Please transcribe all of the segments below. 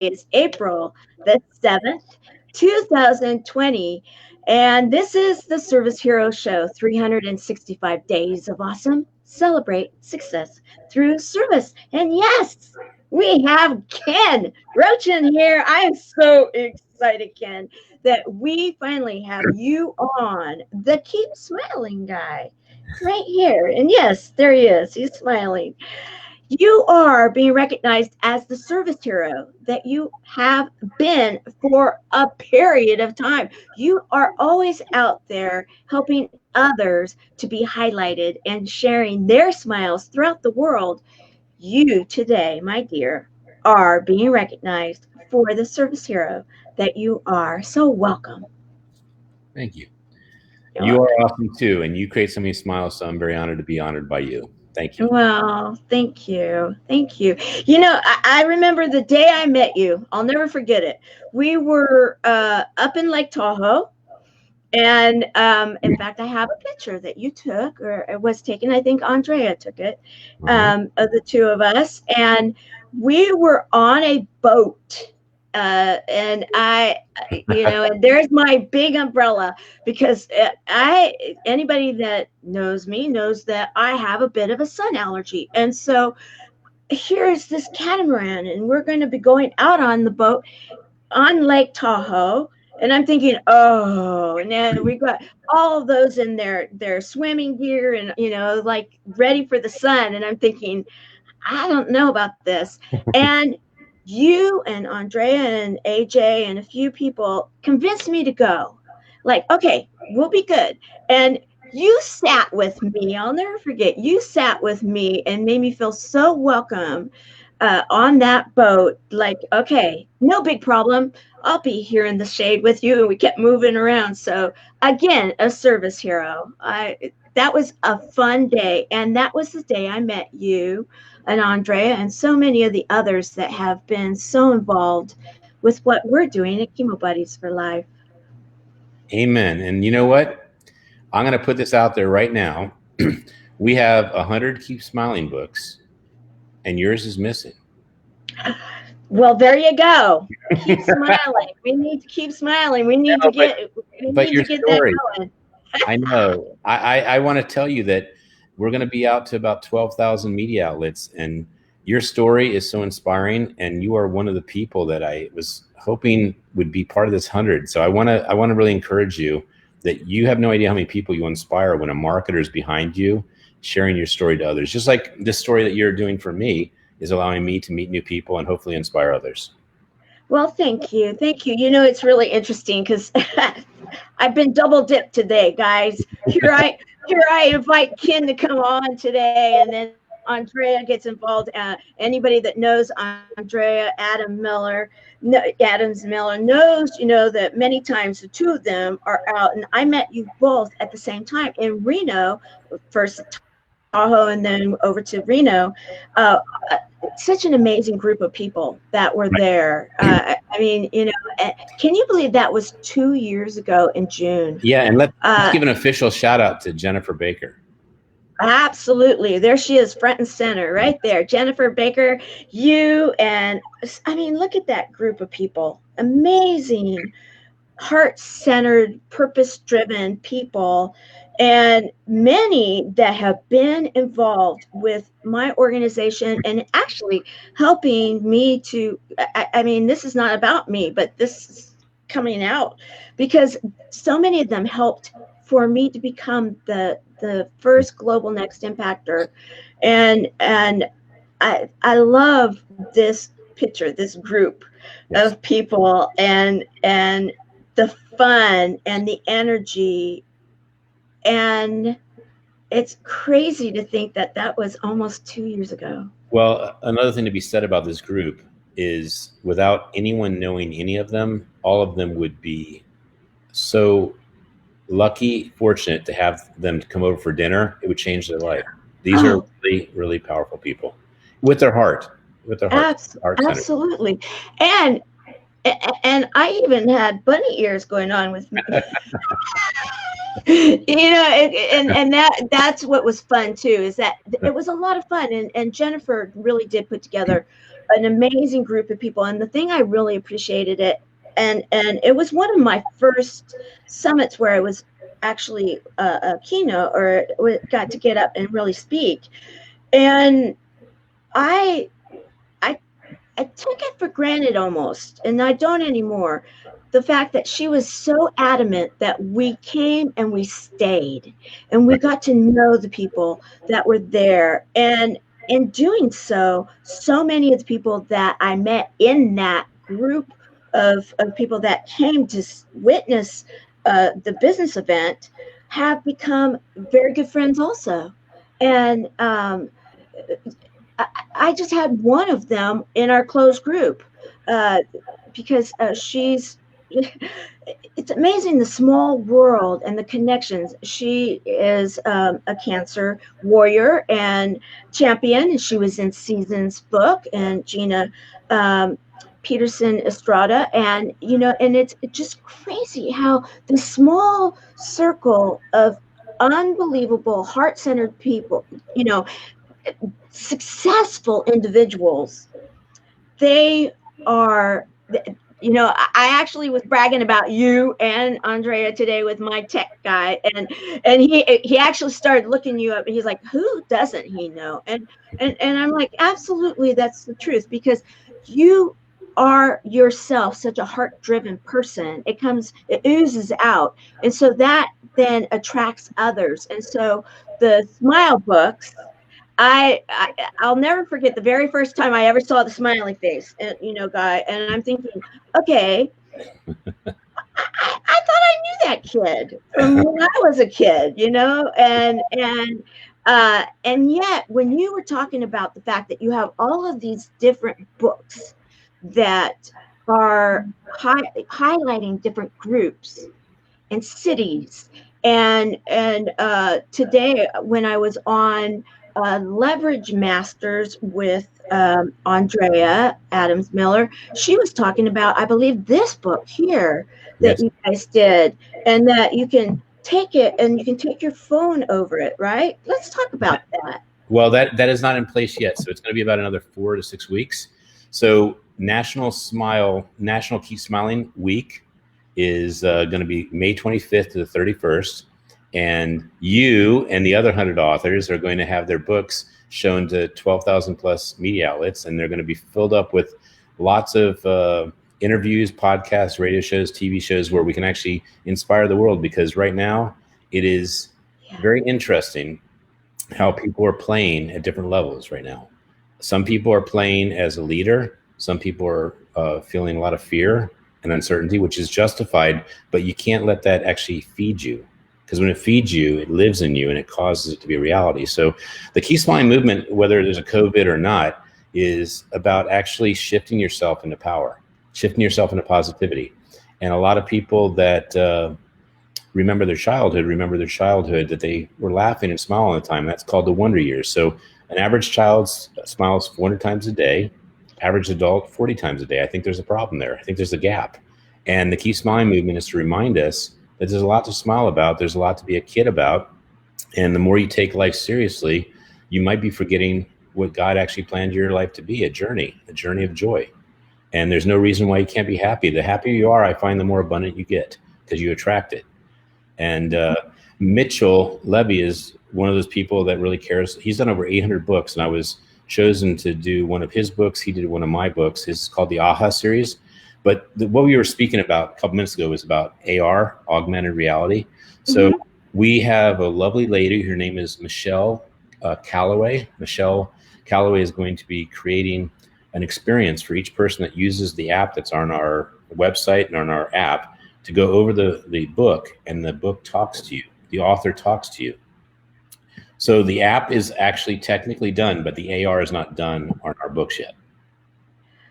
is April the 7th, 2020. And this is the Service Hero Show, 365 Days of Awesome. Celebrate success through service. And yes, we have Ken Rochon here. I am so excited, Ken, that we finally have you on, the Keep Smiling guy, right here. And yes, there he is. He's smiling. You are being recognized as the service hero that you have been for a period of time. You are always out there helping others to be highlighted and sharing their smiles throughout the world. You today, my dear, are being recognized for the service hero that you are. So welcome. Thank you. You're You are welcome. awesome too, and you create so many smiles, so I'm very honored to be honored by you. Thank you. Well, thank you. Thank you. You know, I remember the day I met you. I'll never forget it. We were up in Lake Tahoe. And in fact, I have a picture that you took, or it was taken. I think Andrea took it, Uh-huh. of the two of us. And we were on a boat. And and there's my big umbrella because anybody that knows me knows that I have a bit of a sun allergy. And so here's this catamaran, and we're going to be going out on the boat on Lake Tahoe. And I'm thinking, oh, and then we got all of those in their swimming gear and, like ready for the sun. And I'm thinking, I don't know about this. And you and Andrea and AJ and a few people convinced me to go. Like, okay, we'll be good. And you sat with me. I'll never forget. You sat with me and made me feel so welcome on that boat. Like, okay, no big problem. I'll be here in the shade with you. And we kept moving around. So again, a service hero. That was a fun day. And that was the day I met you and Andrea and so many of the others that have been so involved with what we're doing at Chemo Buddies for Life. Amen. And you know what? I'm going to put this out there right now. We have 100 Keep Smiling books, and yours is missing. Well, there you go. Keep smiling. We need to keep smiling. We need No, to get your that story, going. I know. I want to tell you that we're going to be out to about 12,000 media outlets, and your story is so inspiring, and you are one of the people that I was hoping would be part of this 100. So I want to really encourage you that you have no idea how many people you inspire when a marketer is behind you, sharing your story to others. Just like this story that you're doing for me is allowing me to meet new people and hopefully inspire others. Well, thank you. Thank you. You know, it's really interesting because I've been double dipped today, guys. Here I invite Ken to come on today, and then Andrea gets involved. Anybody that knows Andrea, Adams Miller knows, that many times the two of them are out, and I met you both at the same time in Reno, first Tahoe and then over to Reno. Uh, Such an amazing group of people that were there. I mean, can you believe that was 2 years ago in June? Yeah, and let's give an official shout out to Jennifer Baker. Absolutely. There she is, front and center, right there. Jennifer Baker, you, and I mean, look at that group of people. Amazing, heart-centered, purpose-driven people, and many that have been involved with my organization and actually helping me to, I mean, this is not about me, but this is coming out because so many of them helped for me to become the first global next impactor. And I love this picture, this group of people, and the fun and the energy. And it's crazy to think that that was almost 2 years ago. Well, another thing to be said about this group is without anyone knowing any of them, all of them would be so lucky, fortunate to have them come over for dinner. It would change their life. These are really, really powerful people with their heart, Absolutely. And I even had bunny ears going on with me. And that's what was fun too, is that it was a lot of fun. And Jennifer really did put together an amazing group of people. And the thing I really appreciated and it was one of my first summits where I was actually a keynote or got to get up and really speak. And I took it for granted almost, and I don't anymore. The fact that she was so adamant that we came and we stayed and we got to know the people that were there. And in doing so, so many of the people that I met in that group of people that came to witness the business event have become very good friends also. And I just had one of them in our closed group because it's amazing the small world and the connections. She is a cancer warrior and champion. She was in Season's book, and Gina Peterson Estrada. And, and it's just crazy how the small circle of unbelievable heart-centered people, successful individuals, they are, I actually was bragging about you and Andrea today with my tech guy, and he actually started looking you up, and he's like, who doesn't he know? And I'm like, absolutely, that's the truth, because you are yourself such a heart-driven person. It oozes out, and so that then attracts others. And so the Smile books, I'll never forget the very first time I ever saw the smiley face, guy, and I'm thinking, okay, I thought I knew that kid from when I was a kid, and yet when you were talking about the fact that you have all of these different books that are highlighting different groups and cities, and today when I was on Leverage Masters with Andrea Adams Miller, she was talking about, I believe, this book here that you guys did, and that you can take it and you can take your phone over it, right? Let's talk about that. Well, that is not in place yet, so it's going to be about another 4 to 6 weeks. So National Keep Smiling Week is going to be May 25th to the 31st. And you and the other 100 authors are going to have their books shown to 12,000 plus media outlets, and they're going to be filled up with lots of interviews, podcasts, radio shows, TV shows, where we can actually inspire the world. Because right now it is very interesting how people are playing at different levels right now. Some people are playing as a leader. Some people are feeling a lot of fear and uncertainty, which is justified, but you can't let that actually feed you. Because when it feeds you, it lives in you and it causes it to be a reality. So the Keep Smiling movement, whether there's a COVID or not, is about actually shifting yourself into power, shifting yourself into positivity. And a lot of people that remember their childhood that they were laughing and smiling all the time. That's called the wonder years. So an average child smiles 400 times a day, average adult 40 times a day. I think there's a problem there. I think there's a gap. And the Keep Smiling movement is to remind us that there's a lot to smile about. There's a lot to be a kid about. And the more you take life seriously, you might be forgetting what God actually planned your life to be, a journey of joy. And there's no reason why you can't be happy. The happier you are, I find the more abundant you get because you attract it. And Mitchell Levy is one of those people that really cares. He's done over 800 books, and I was chosen to do one of his books. He did one of my books. His is called the AHA series. But what we were speaking about a couple minutes ago was about AR, augmented reality. So we have a lovely lady. Her name is Michelle Calloway. Michelle Calloway is going to be creating an experience for each person that uses the app that's on our website and on our app to go over the book, and the book talks to you. The author talks to you. So the app is actually technically done, but the AR is not done on our books yet.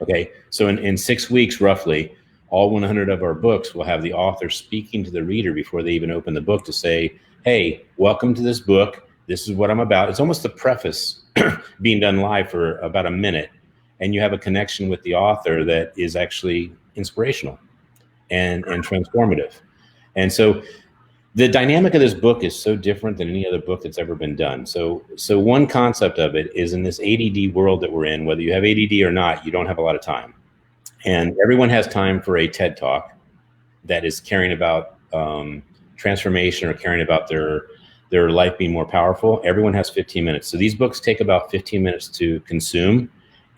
Okay, so in 6 weeks, roughly, all 100 of our books will have the author speaking to the reader before they even open the book to say, hey, welcome to this book. This is what I'm about. It's almost a preface being done live for about a minute, and you have a connection with the author that is actually inspirational and transformative. And so The dynamic of this book is so different than any other book that's ever been done. So one concept of it is, in this ADD world that we're in, whether you have ADD or not, you don't have a lot of time. And everyone has time for a TED Talk that is caring about transformation or caring about their life being more powerful. Everyone has 15 minutes. So these books take about 15 minutes to consume.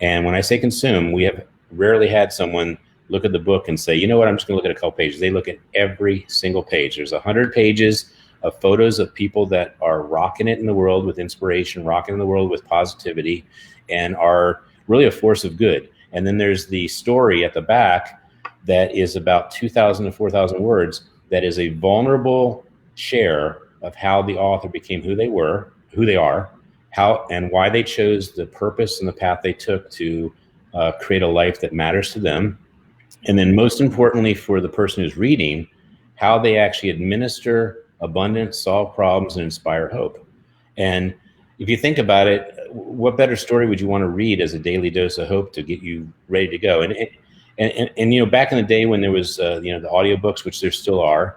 And when I say consume, we have rarely had someone look at the book and say, you know what, I'm just going to look at a couple pages. They look at every single page. There's 100 pages of photos of people that are rocking it in the world with inspiration, rocking in the world with positivity, and are really a force of good. And then there's the story at the back that is about 2,000 to 4,000 words that is a vulnerable share of how the author became who they are, how and why they chose the purpose and the path they took to create a life that matters to them. And then most importantly for the person who's reading, how they actually administer abundance, solve problems, and inspire hope. And if you think about it, what better story would you want to read as a daily dose of hope to get you ready to go? And you know, back in the day when there was you know, the audiobooks, which there still are,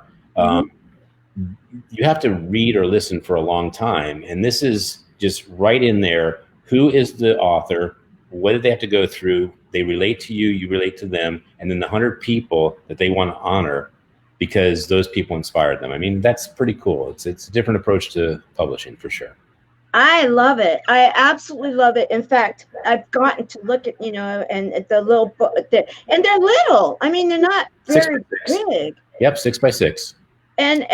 you have to read or listen for a long time. And this is just right in there. Who is the author? What did they have to go through? They relate to you, you relate to them, and then the 100 people that they want to honor because those people inspired them. I mean, that's pretty cool. It's a different approach to publishing for sure. I love it. I absolutely love it. In fact, I've gotten to look at, you know, and at the little book, and they're little. I mean, they're not very big. Yep, 6 by 6. And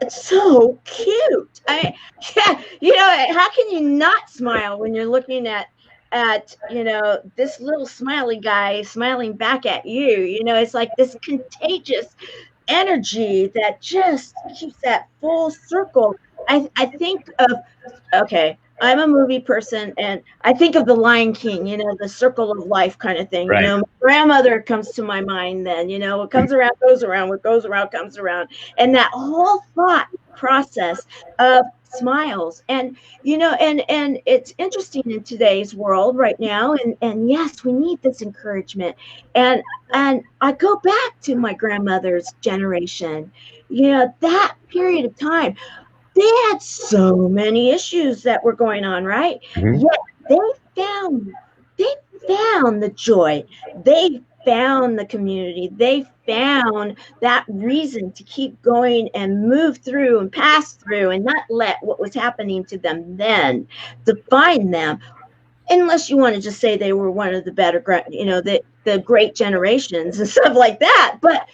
it's so cute. Yeah, you know, how can you not smile when you're looking at you know, this little smiley guy smiling back at you? You know, it's like this contagious energy that just keeps that full circle. I think of, okay, I'm a movie person, and I think of The Lion King, you know, the circle of life kind of thing. Right. You know, my grandmother comes to my mind then, you know, what comes around goes around, what goes around comes around. And that whole thought process of smiles. And, you know, and it's interesting in today's world right now. And yes, we need this encouragement. And I go back to my grandmother's generation, you know, that period of time. They had so many issues that were going on, right? Yet they found the joy. They found the community. They found that reason to keep going and move through and pass through and not let what was happening to them then define them. Unless you want to just say they were one of the better, you know, the great generations and stuff like that. But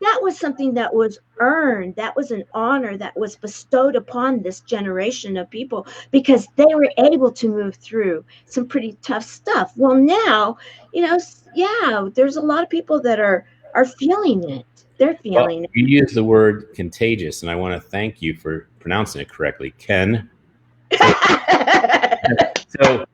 that was something that was earned. That was an honor that was bestowed upon this generation of people because they were able to move through some pretty tough stuff. Well, now, you know, yeah, there's a lot of people that are feeling it. They're feeling it. You use the word contagious, and I want to thank you for pronouncing it correctly, Ken. So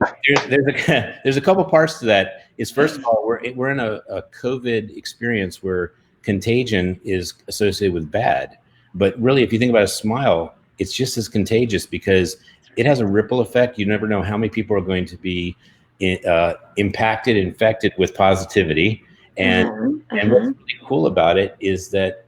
there's a couple parts to that. Is first of all, we're in a COVID experience where contagion is associated with bad, but really, if you think about a smile, it's just as contagious because it has a ripple effect. You never know how many people are going to be impacted, infected with positivity. And what's really cool about it is that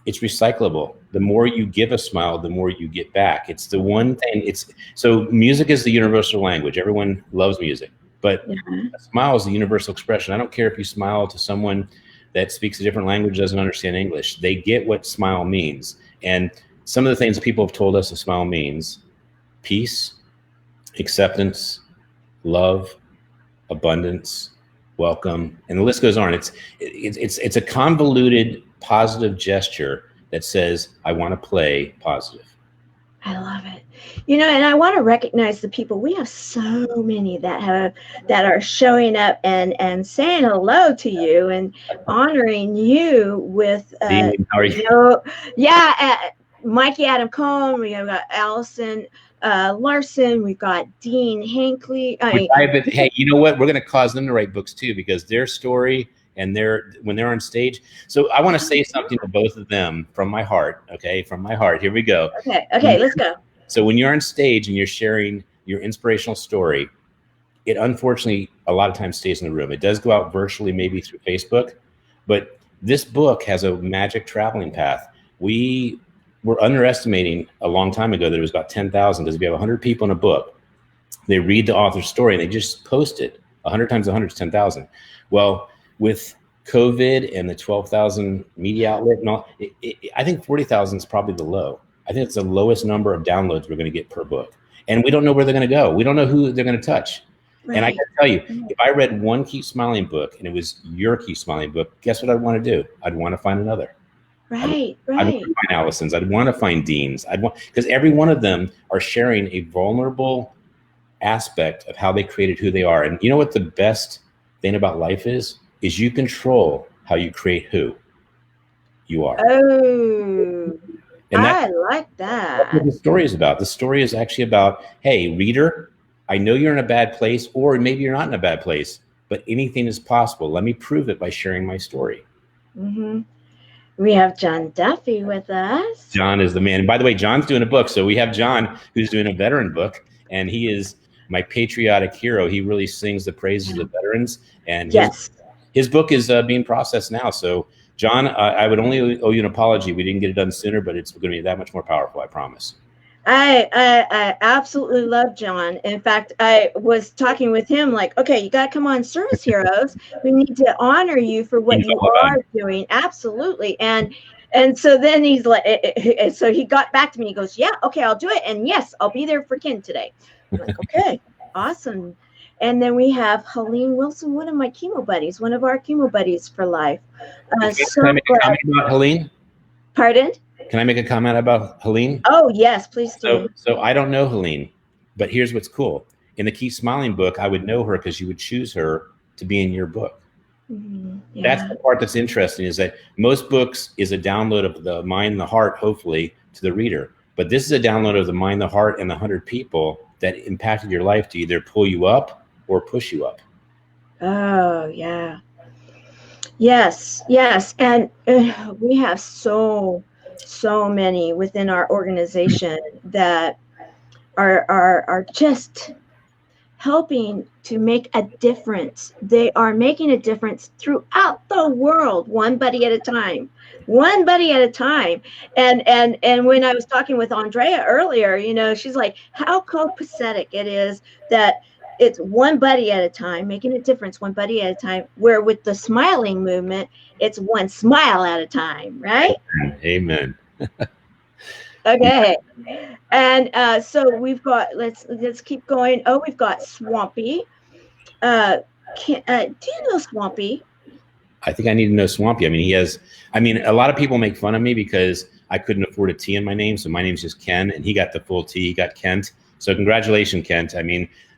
it's recyclable. The more you give a smile, the more you get back. It's the one thing. So music is the universal language. Everyone loves music, but a smile is the universal expression. I don't care if you smile to someone that speaks a different language, doesn't understand English. They get what smile means. And some of the things people have told us a smile means: peace, acceptance, love, abundance, welcome, and the list goes on. It's a convoluted positive gesture that says, I want to play positive. I love it. You know, and I want to recognize the people. We have so many that are showing up and saying hello to you and honoring you with, How are you? You know, yeah, Mikey Adam Cohn. We have got Allison, Larsen. We've got Dean Hankley. Hey, you know what? We're going to cause them to write books too, because their story and when they're on stage. So I want to say something to both of them from my heart. Okay, from my heart. Here we go. Okay, let's go. So when you're on stage and you're sharing your inspirational story, it unfortunately a lot of times stays in the room. It does go out virtually, maybe through Facebook, but this book has a magic traveling path. We were underestimating a long time ago that it was about 10,000, because if you have 100 people in a book, they read the author's story and they just post it. 100 times 100 is 10,000. Well, with COVID and the 12,000 media outlet and all, I think 40,000 is probably the low. I think it's the lowest number of downloads we're going to get per book. And we don't know where they're going to go. We don't know who they're going to touch. Right. And I can tell you, if I read one Keep Smiling book and it was your Keep Smiling book, guess what I'd want to do? I'd want to find another. Right, I'd want to find Allison's. I'd want to find Dean's. Because every one of them are sharing a vulnerable aspect of how they created who they are. And you know what the best thing about life is you control how you create who you are. Oh, and I like that. That's what the story is about. The story is actually about, hey, reader, I know you're in a bad place, or maybe you're not in a bad place, but anything is possible. Let me prove it by sharing my story. Mm-hmm. We have John Duffy with us. John is the man. And by the way, John's doing a book. So we have John, who's doing a veteran book, and he is my patriotic hero. He really sings the praises of the veterans. And his book is being processed now. So John, I would only owe you an apology. We didn't get it done sooner, but it's going to be that much more powerful, I promise. I absolutely love John. In fact, I was talking with him like, okay, you got to come on Service Heroes. We need to honor you for what you are doing. Absolutely. And so then he's like, so he got back to me. He goes, yeah, okay, I'll do it. And yes, I'll be there for Ken today. I'm like, okay, awesome. And then we have Helene Wilson, one of my chemo buddies, one of our chemo buddies for life. Can I make a comment about Helene? Pardon? Can I make a comment about Helene? Oh, yes, please do. So I don't know Helene, but here's what's cool. In the Keep Smiling book, I would know her because you would choose her to be in your book. Mm-hmm. Yeah. That's the part that's interesting, is that most books is a download of the mind and the heart, hopefully, to the reader. But this is a download of the mind, the heart, and the 100 people that impacted your life to either pull you up or push you up. Oh, yeah. Yes. And we have so many within our organization that are just helping to make a difference. They are making a difference throughout the world, one buddy at a time. And when I was talking with Andrea earlier, you know, she's like, how copacetic it is that it's one buddy at a time, making a difference one buddy at a time, where with the smiling movement, it's one smile at a time, right? Amen. Okay. And so we've got, let's keep going. Oh, we've got Swampy. Do you know Swampy? I think I need to know Swampy. A lot of people make fun of me because I couldn't afford a T in my name. So my name's just Ken, and he got the full T. He got Kent. So congratulations, Kent.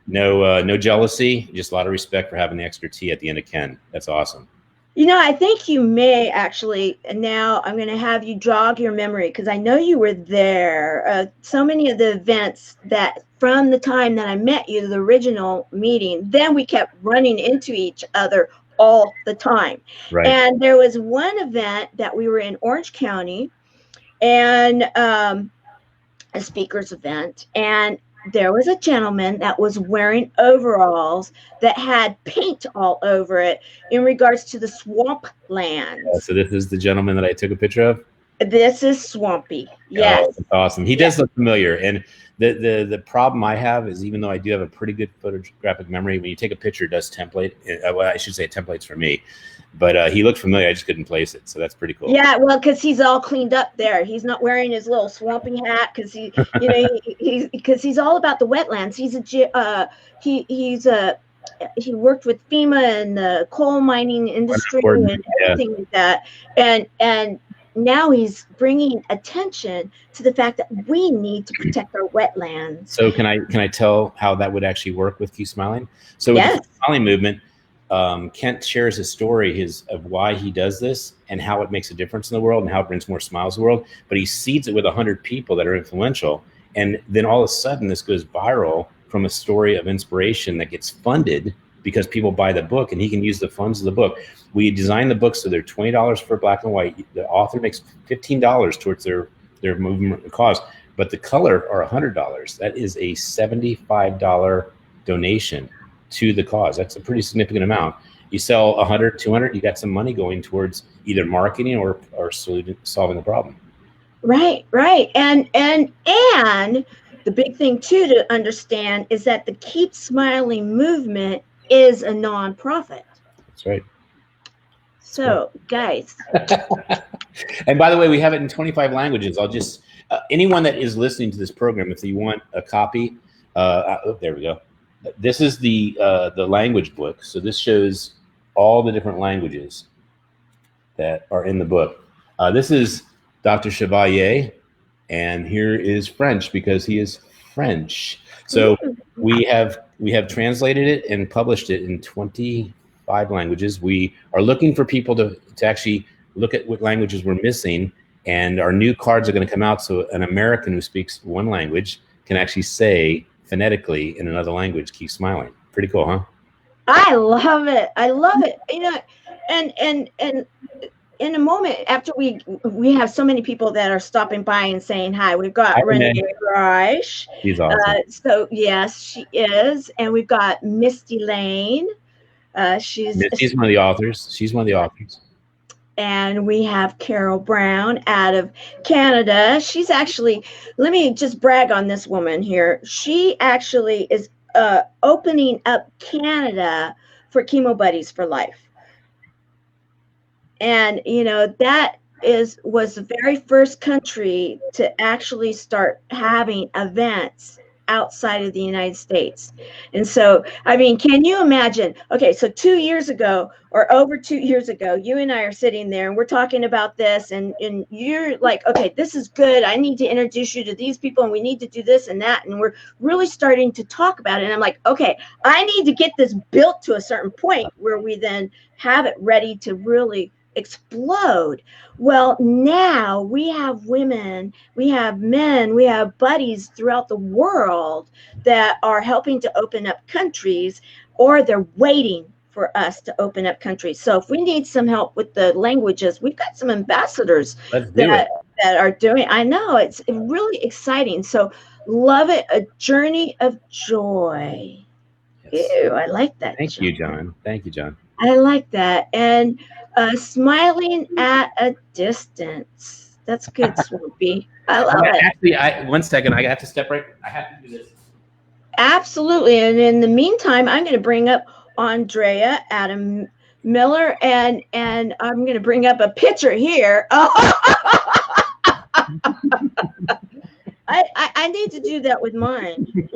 No jealousy, just a lot of respect for having the extra T at the end of Ken. That's awesome. You know, I think you may actually, now I'm going to have you jog your memory, because I know you were there. So many of the events that from the time that I met you, the original meeting, then we kept running into each other all the time. Right. And there was one event that we were in Orange County, and a speaker's event, and there was a gentleman that was wearing overalls that had paint all over it in regards to the swamp land. So this is the gentleman that I took a picture of? This is Swampy. Yes. Oh, that's awesome. He does look familiar. And the problem I have is, even though I do have a pretty good photographic memory, when you take a picture, it does template. Well, I should say it templates for me. But he looked familiar. I just couldn't place it. So that's pretty cool. Yeah, well, because he's all cleaned up there. He's not wearing his little swampy hat because he all about the wetlands. He worked with FEMA and the coal mining industry and everything like that. And now he's bringing attention to the fact that we need to protect our wetlands. So can I tell how that would actually work with Keep Smiling? So with the Smiling movement, Kent shares his story of why he does this and how it makes a difference in the world and how it brings more smiles to the world. But he seeds it with 100 people that are influential. And then all of a sudden this goes viral from a story of inspiration that gets funded because people buy the book, and he can use the funds of the book. We design the books so they're $20 for black and white. The author makes $15 towards their movement cause, but the color are $100. That is a $75 donation to the cause. That's a pretty significant amount. You sell 100, 200, you got some money going towards either marketing or solving the problem. Right, right. And the big thing too to understand is that the Keep Smiling movement is a nonprofit. That's right. So, guys. And by the way, we have it in 25 languages. I'll just, anyone that is listening to this program, if you want a copy, there we go. This is the language book. So this shows all the different languages that are in the book. This is Dr. Chevalier, and here is French because he is French. So we have translated it and published it in 25 languages. We are looking for people to actually look at what languages we're missing, and our new cards are going to come out so an American who speaks one language can actually say phonetically in another language, keep smiling. Pretty cool, huh? I love it. I love it. You know, and in a moment after we have so many people that are stopping by and saying hi. We've got Renee Reich. She's awesome. So yes, she is, and we've got Misty Lane. Misty's one of the authors. She's one of the authors. And we have Carol Brown out of Canada. She's actually, let me just brag on this woman here. She actually is opening up Canada for Chemo Buddies for Life. And, you know, that was the very first country to actually start having events outside of the United States. And so, I mean, can you imagine? Okay, so 2 years ago or over 2 years ago, you and I are sitting there and we're talking about this, and you're like, okay, this is good. I need to introduce you to these people and we need to do this and that. And we're really starting to talk about it. And I'm like, okay, I need to get this built to a certain point where we then have it ready to really explode. Well, now we have women, we have men, we have buddies throughout the world that are helping to open up countries, or they're waiting for us to open up countries. So if we need some help with the languages, we've got some ambassadors that are doing. I know it's really exciting. So love it. A journey of joy. Yes. Ew, I like that. Thank you, John. Thank you, John. I like that. And smiling at a distance. That's good, Swoopy. I love it. Actually, 1 second. I have to step right. I have to do this. Absolutely. And in the meantime, I'm going to bring up Andrea Adam Miller, and I'm going to bring up a picture here. I need to do that with mine.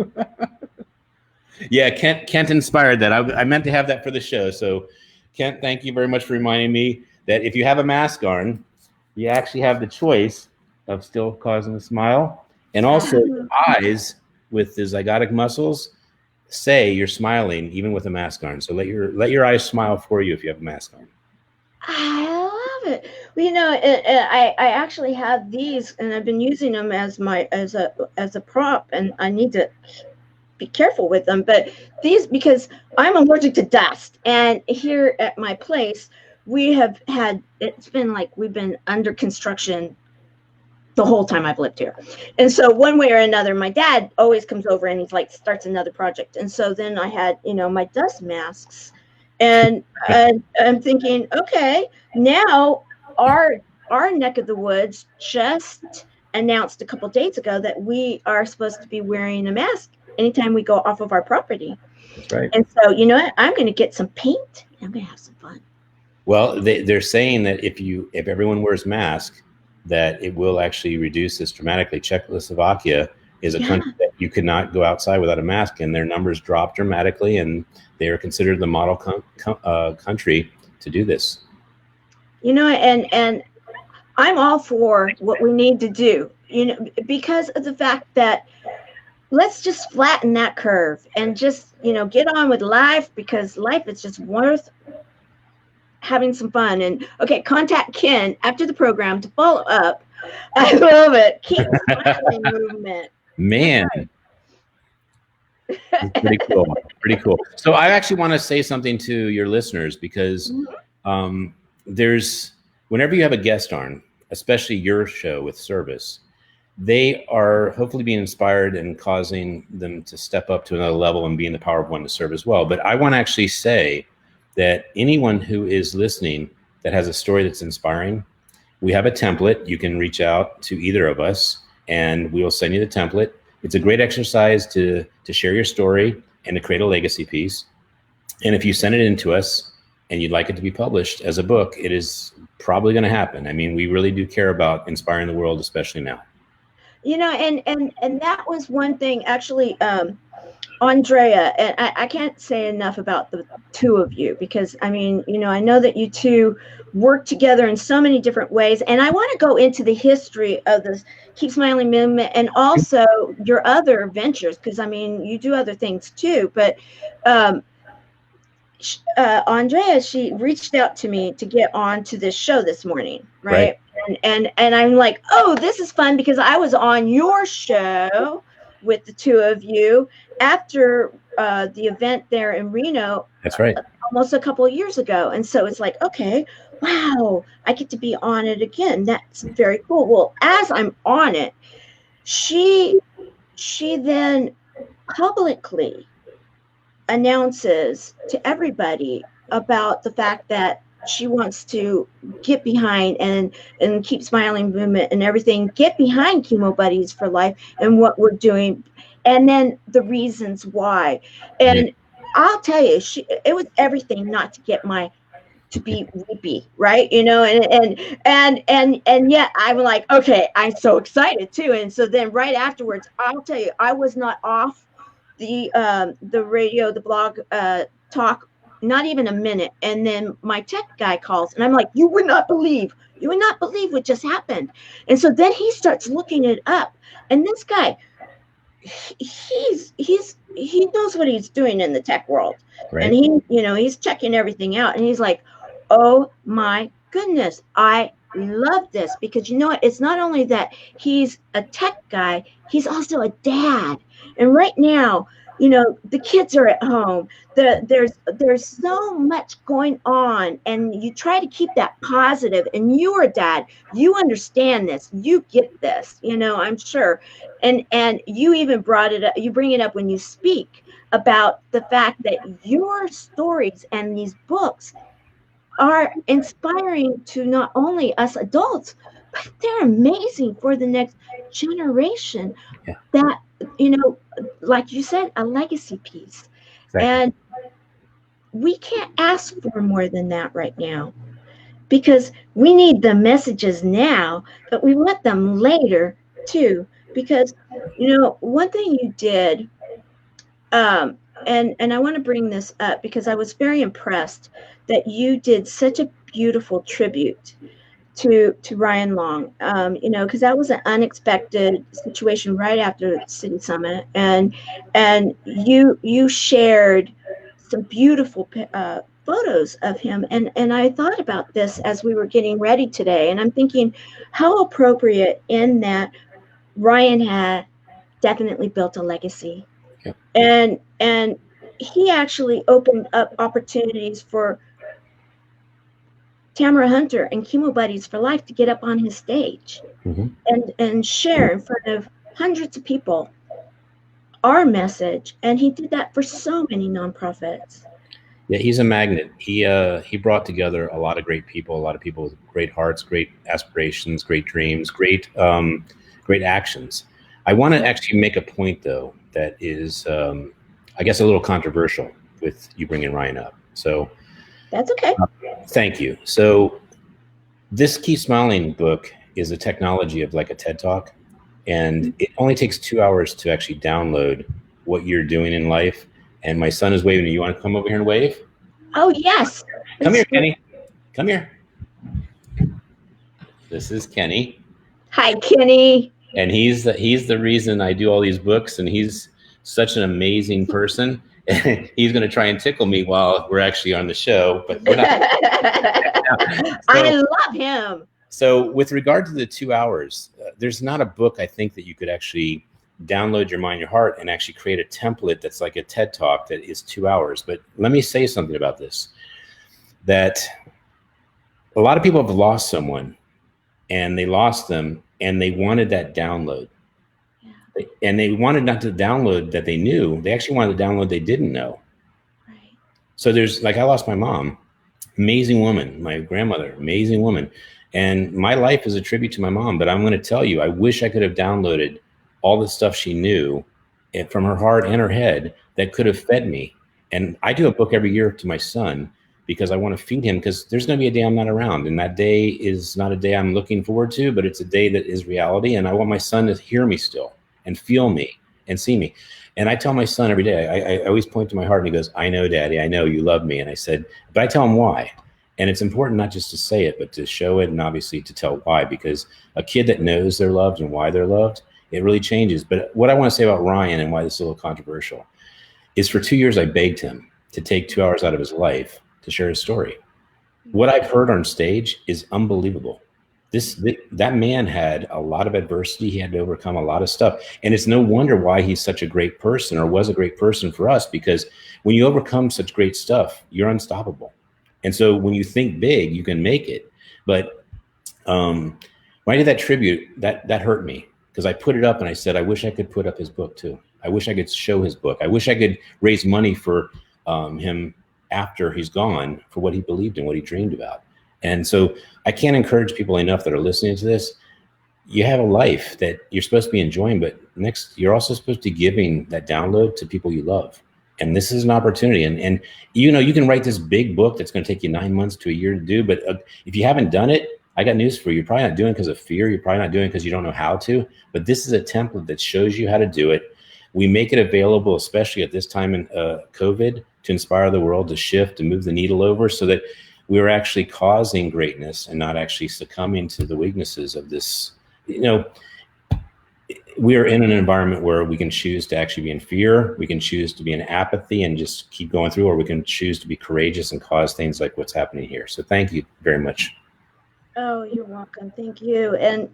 Yeah, Kent inspired that. I meant to have that for the show. So, Kent, thank you very much for reminding me that if you have a mask on, you actually have the choice of still causing a smile, and also your eyes with the zygotic muscles say you're smiling even with a mask on. So let your eyes smile for you if you have a mask on. I love it. Well, you know, I actually have these, and I've been using them as a prop, and I need to be careful with them. But these, because I'm allergic to dust, and here at my place we have had, it's been like we've been under construction the whole time I've lived here. And so one way or another, my dad always comes over and he's like, starts another project. And so then I had, you know, my dust masks, and I'm thinking, okay, now our neck of the woods just announced a couple days ago that we are supposed to be wearing a mask anytime we go off of our property. That's right. And so, you know what, I'm going to get some paint and I'm going to have some fun. Well, they're saying that if everyone wears masks, that it will actually reduce this dramatically. Czechoslovakia is a country that you could not go outside without a mask, and their numbers dropped dramatically, and they are considered the model country to do this. You know, and I'm all for what we need to do, you know, because of the fact that let's just flatten that curve and just, you know, get on with life, because life is just worth having some fun. And okay, contact Ken after the program to follow up. I love it. Keep smiling movement. Man. Pretty cool. Pretty cool. So I actually want to say something to your listeners, because whenever you have a guest on, especially your show with service, they are hopefully being inspired and causing them to step up to another level and be in the power of one to serve as well. But I want to actually say that anyone who is listening that has a story that's inspiring, we have a template. You can reach out to either of us and we will send you the template. It's a great exercise to share your story and to create a legacy piece. And if you send it in to us and you'd like it to be published as a book, it is probably going to happen. I mean, we really do care about inspiring the world, especially now. You know, and that was one thing, actually, Andrea, and I can't say enough about the two of you, because I mean, you know, I know that you two work together in so many different ways, and I want to go into the history of this Keep Smiling movement and also your other ventures, because I mean, you do other things too. But Andrea, she reached out to me to get on to this show this morning, right? And I'm like, oh, this is fun, because I was on your show with the two of you after the event there in Reno. That's right. Almost a couple of years ago. And so it's like, okay, wow, I get to be on it again. That's very cool. Well, as I'm on it, she then publicly announces to everybody about the fact that she wants to get behind and Keep Smiling movement and everything, get behind Chemo Buddies for Life and what we're doing, and then the reasons why. And I'll tell you, it was everything not to get to be weepy, right? You know, and yet I'm like, okay, I'm so excited too. And so then right afterwards, I'll tell you, I was not off the radio, the blog talk, not even a minute. And then my tech guy calls and I'm like, you would not believe what just happened. And so then he starts looking it up, and this guy, he knows what he's doing in the tech world. Right. And he's checking everything out, and he's like, oh my goodness, I love this, because you know what, it's not only that he's a tech guy, he's also a dad. And right now, you know, the kids are at home. There's so much going on, and you try to keep that positive. And you're a dad. You understand this. You get this. You know, I'm sure. And you even brought it up. You bring it up when you speak about the fact that your stories and these books are inspiring to not only us adults, but they're amazing for the next generation. Yeah. That, you know, like you said, a legacy piece. Exactly. And we can't ask for more than that right now, because we need the messages now, but we want them later too. Because, you know, one thing you did, and I want to bring this up because I was very impressed that you did such a beautiful tribute to Ryan Long, you know, because that was an unexpected situation right after the City Summit, and you shared some beautiful photos of him, and I thought about this as we were getting ready today, and I'm thinking how appropriate in that Ryan had definitely built a legacy, and he actually opened up opportunities for Tamara Hunter and Chemo Buddies for Life to get up on his stage and share in front of hundreds of people our message. And he did that for so many nonprofits. Yeah, he's a magnet. He brought together a lot of great people with great hearts, great aspirations, great dreams, great actions. I want to actually make a point, though, that is, I guess, a little controversial with you bringing Ryan up. So that's okay. Thank you. So this Keep Smiling book is a technology of like a TED Talk, and it only takes 2 hours to actually download what you're doing in life. And my son is waving. You want to come over here and wave? Oh, yes. Come here, Kenny. Come here. This is Kenny. Hi, Kenny. And he's the reason I do all these books, and he's such an amazing person. He's going to try and tickle me while we're actually on the show, but we're not. I love him. So with regard to the 2 hours, there's not a book, I think, that you could actually download your mind, your heart, and actually create a template that's like a TED Talk that is 2 hours. But let me say something about this, that a lot of people have lost someone, and they lost them, and they wanted that download. And they wanted not to download that they knew. They actually wanted to download they didn't know. Right. So there's, like, I lost my mom, Amazing woman, my grandmother, amazing woman. And my life is a tribute to my mom. But I'm going to tell you, I wish I could have downloaded all the stuff she knew from her heart and her head that could have fed me. And I do a book every year to my son because I want to feed him, because there's going to be a day I'm not around. And that day is not a day I'm looking forward to, but it's a day that is reality. And I want my son to hear me still and feel me and see me. And I tell my son every day, I always point to my heart, and he goes, I know, Daddy, I know you love me. And I said, but I tell him why. And it's important not just to say it, but to show it, and obviously to tell why, because a kid that knows they're loved and why they're loved, it really changes. But what I want to say about Ryan, and why this is a little controversial, is for 2 years, I begged him to take 2 hours out of his life to share his story. What I've heard on stage is unbelievable. That man had a lot of adversity. He had to overcome a lot of stuff. And it's no wonder why he's such a great person, or was a great person for us, because when you overcome such great stuff, you're unstoppable. And so when you think big, you can make it. But when I did that tribute, that hurt me, because I put it up and I said, I wish I could put up his book too. I wish I could show his book. I wish I could raise money for him after he's gone, for what he believed in, what he dreamed about. And so I can't encourage people enough that are listening to this. You have a life that you're supposed to be enjoying, but next, you're also supposed to be giving that download to people you love. And this is an opportunity. And you know, you can write this big book that's going to take you 9 months to a year to do. But if you haven't done it, I got news for you. You're probably not doing it because of fear. You're probably not doing it because you don't know how to. But this is a template that shows you how to do it. We make it available, especially at this time in COVID, to inspire the world to shift, to move the needle over, so that we're actually causing greatness and not actually succumbing to the weaknesses of this. You know, we are in an environment where we can choose to actually be in fear. We can choose to be in apathy and just keep going through, or we can choose to be courageous and cause things like what's happening here. So thank you very much. Oh, you're welcome. Thank you. And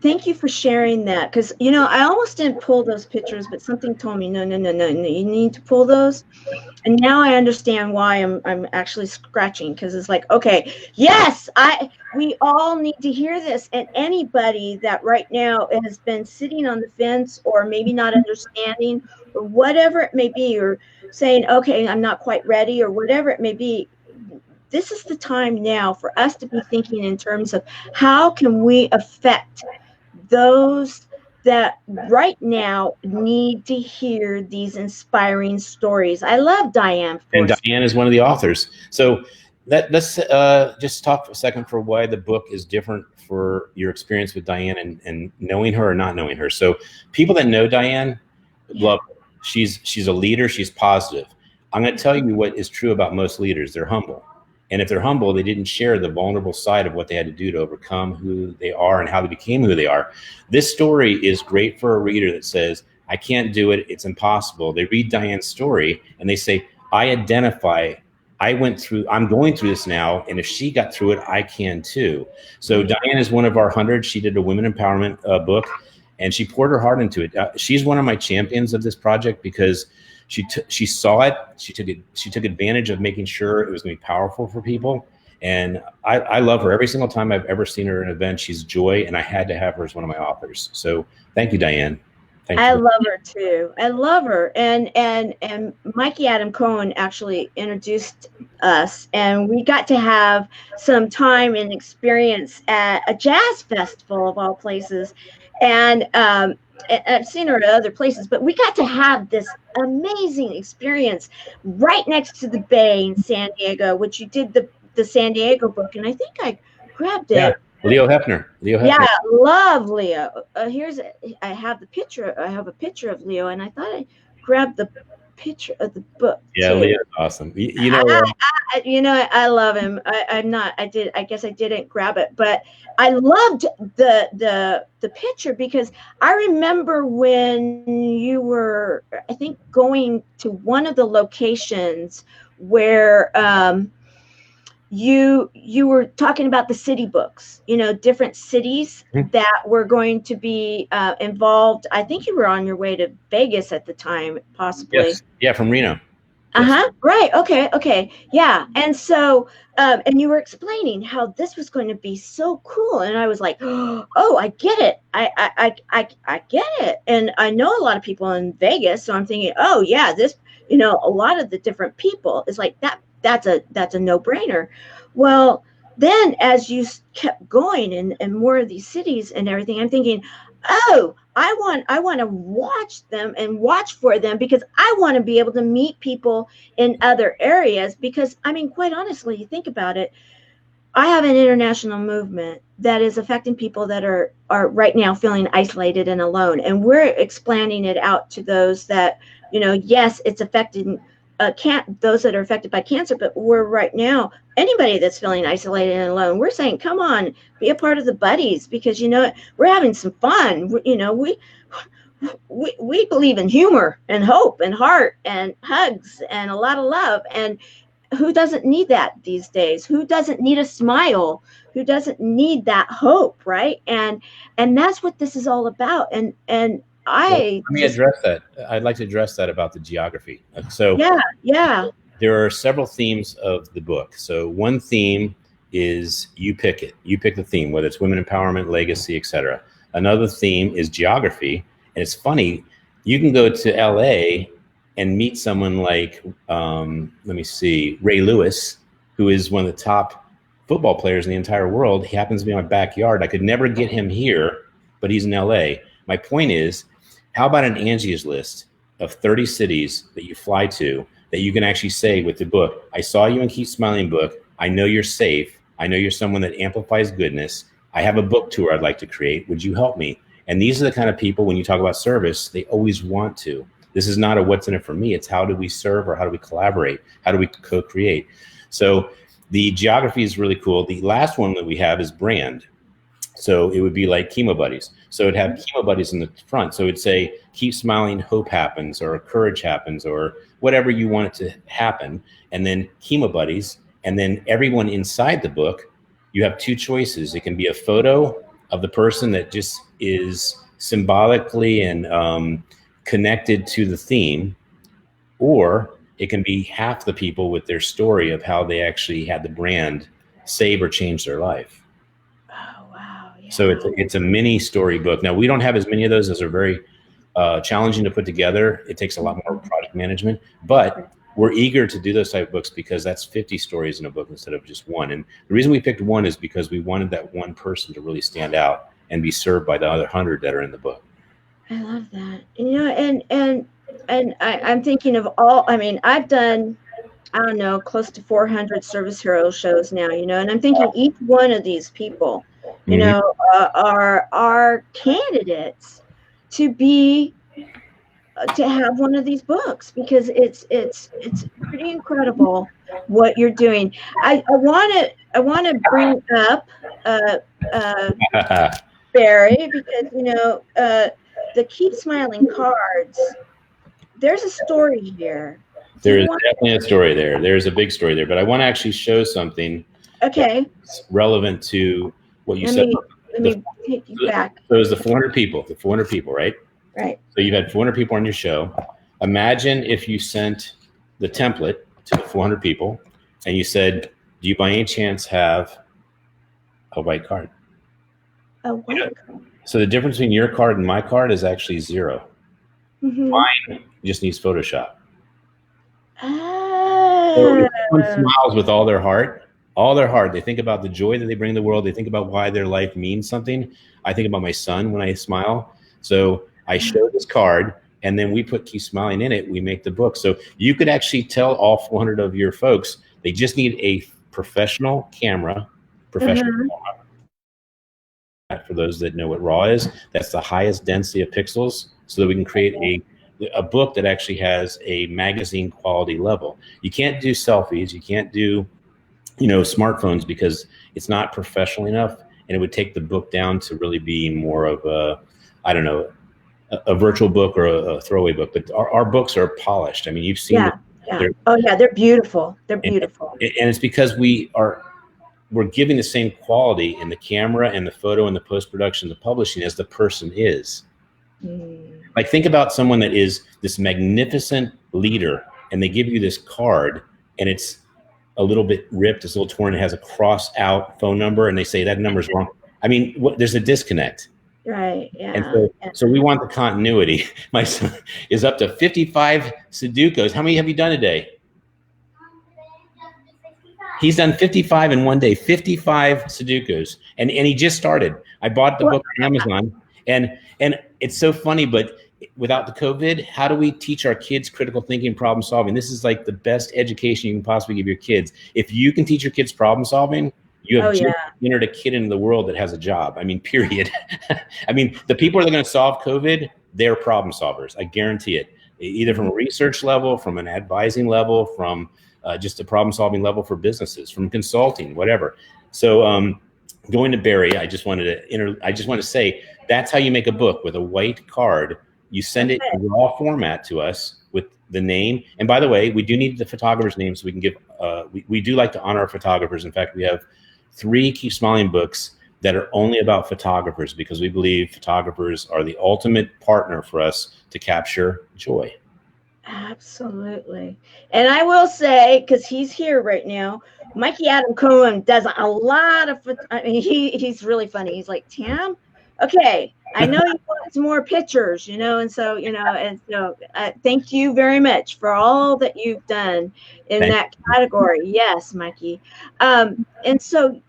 thank you for sharing that. Because, you know, I almost didn't pull those pictures, but something told me, no, you need to pull those. And now I understand why I'm actually scratching, because it's like, okay, yes, we all need to hear this. And anybody that right now has been sitting on the fence, or maybe not understanding, or whatever it may be, or saying, okay, I'm not quite ready, or whatever it may be, this is the time now for us to be thinking in terms of how can we affect those that right now need to hear these inspiring stories. I love Diane. And Diane is one of the authors. So let's just talk for a second for why the book is different for your experience with Diane, and knowing her or not knowing her. So people that know Diane love her. She's a leader. She's positive. I'm going to tell you what is true about most leaders. They're humble. And if they're humble, they didn't share the vulnerable side of what they had to do to overcome who they are and how they became who they are. This story is great for a reader that says, I can't do it, it's impossible. They read Diane's story and they say, I identify, I'm going through this now, and if she got through it, I can too. So Diane is one of our 100. She did a women empowerment book, and she poured her heart into it. She's one of my champions of this project, because she saw it. She took advantage of making sure it was going to be powerful for people. And I love her. Every single time I've ever seen her at an event, she's joy, and I had to have her as one of my authors. So thank you, Diane. I love her too. I love her. And Mikey Adam Cohen actually introduced us, and we got to have some time and experience at a jazz festival of all places. And I've seen her at other places, but we got to have this amazing experience right next to the Bay in San Diego, which you did the San Diego book, and I think I grabbed it. Yeah. Leo Hefner. Yeah, love Leo. I have a picture of Leo, and I thought I grabbed the picture of the book. Yeah, too. Leo's awesome. I love him. I guess I didn't grab it, but I loved the picture, because I remember when you were, I think, going to one of the locations where you were talking about the city books, different cities that were going to be involved. I think you were on your way to Vegas at the time, possibly. Yes. Yeah, from Reno. Right. Okay. Yeah. And so, and you were explaining how this was going to be so cool. And I was like, oh, I get it. I get it. And I know a lot of people in Vegas. So I'm thinking, oh yeah, this, a lot of the different people is like that. that's a no-brainer. Well, then as you kept going and more of these cities and everything, I'm thinking, oh, I want to watch them and watch for them, because I want to be able to meet people in other areas. Because I mean, quite honestly, you think about it, I have an international movement that is affecting people that are right now feeling isolated and alone, and we're expanding it out to those that, you know, yes, it's affecting those that are affected by cancer, but we're right now anybody that's feeling isolated and alone. We're saying, come on, be a part of the buddies, because you know we're having some fun. You know, we believe in humor and hope and heart and hugs and a lot of love. And who doesn't need that these days? Who doesn't need a smile? Who doesn't need that hope, right? And that's what this is all about. And let me address that. I'd like to address that about the geography. So yeah, there are several themes of the book. So one theme is you pick it. You pick the theme, whether it's women empowerment, legacy, etc. Another theme is geography. And it's funny, you can go to LA and meet someone like, let me see, Ray Lewis, who is one of the top football players in the entire world. He happens to be in my backyard. I could never get him here, but he's in LA. My point is, how about an Angie's list of 30 cities that you fly to that you can actually say with the book, I saw you in Keep Smiling book. I know you're safe. I know you're someone that amplifies goodness. I have a book tour I'd like to create. Would you help me? And these are the kind of people, when you talk about service, they always want to. This is not a what's in it for me. It's how do we serve, or how do we collaborate? How do we co-create? So the geography is really cool. The last one that we have is brand. So it would be like Chemo Buddies. So it'd have Chemo Buddies in the front. So it'd say, keep smiling, hope happens, or courage happens, or whatever you want it to happen. And then Chemo Buddies. And then everyone inside the book, you have two choices. It can be a photo of the person that just is symbolically and connected to the theme, or it can be half the people with their story of how they actually had the brand save or change their life. Oh, wow. Yeah. So it's a mini story book. Now, we don't have as many of those. Those are very challenging to put together. It takes a lot more project management, but we're eager to do those type of books because that's 50 stories in a book instead of just one. And the reason we picked one is because we wanted that one person to really stand out and be served by the other 100 that are in the book. I love that. You know, and I'm thinking of all, I mean, I've done, I don't know, close to 400 service hero shows now, you know, and I'm thinking each one of these people, you know, are candidates to be, to have one of these books, because it's pretty incredible what you're doing. I want to bring up Barry, because, you know, the Keep Smiling cards, there's a story here. There is definitely a story there. There's a big story there, but I want to actually show something that's relevant to what you said. Let me take you back. So it was the 400 people, right? Right. So you had 400 people on your show. Imagine if you sent the template to the 400 people and you said, do you by any chance have a white card? A white card? So the difference between your card and my card is actually 0. Mine just needs Photoshop. So if someone smiles with all their heart, they think about the joy that they bring to the world. They think about why their life means something. I think about my son when I smile. So I show this card, and then we put Keep Smiling in it. We make the book. So you could actually tell all 400 of your folks, they just need a professional camera, for those that know what RAW is. That's the highest density of pixels, so that we can create a book that actually has a magazine quality level. You can't do selfies. You can't do, you know, smartphones, because it's not professional enough, and it would take the book down to really be more of a, I don't know, a virtual book or a throwaway book. But our books are polished. I mean, you've seen them. They're beautiful. They're beautiful. And it's because we're giving the same quality in the camera and the photo and the post-production, the publishing, as the person is. Like, think about someone that is this magnificent leader, and they give you this card, and it's a little bit ripped, it's a little torn, it has a crossed out phone number, and they say that number's wrong. I mean, there's a disconnect. Right. Yeah. And so we want the continuity. My son is up to 55 Sudokus. How many have you done today? He's done 55 in one day, 55 Sudokus. And he just started. I bought the book on Amazon. And it's so funny, but without the COVID, how do we teach our kids critical thinking, problem solving? This is like the best education you can possibly give your kids. If you can teach your kids problem solving, you have just entered a kid into the world that has a job. I mean, period. I mean, the people that are going to solve COVID, they're problem solvers. I guarantee it. Either from a research level, from an advising level, from just a problem solving level for businesses, from consulting, whatever. So going to Barry, I just want to say that's how you make a book with a white card. You send it in raw format to us with the name. And by the way, we do need the photographer's name so we can give, we do like to honor our photographers. In fact, we have 3 Keep Smiling books that are only about photographers because we believe photographers are the ultimate partner for us to capture joy. Absolutely. And I will say, because he's here right now, Mikey Adam Cohen does a lot of, I mean, he's really funny. He's like, Tam, okay, I know you want some more pictures, you know, and so, thank you very much for all that you've done in that category. Yes, Mikey. And so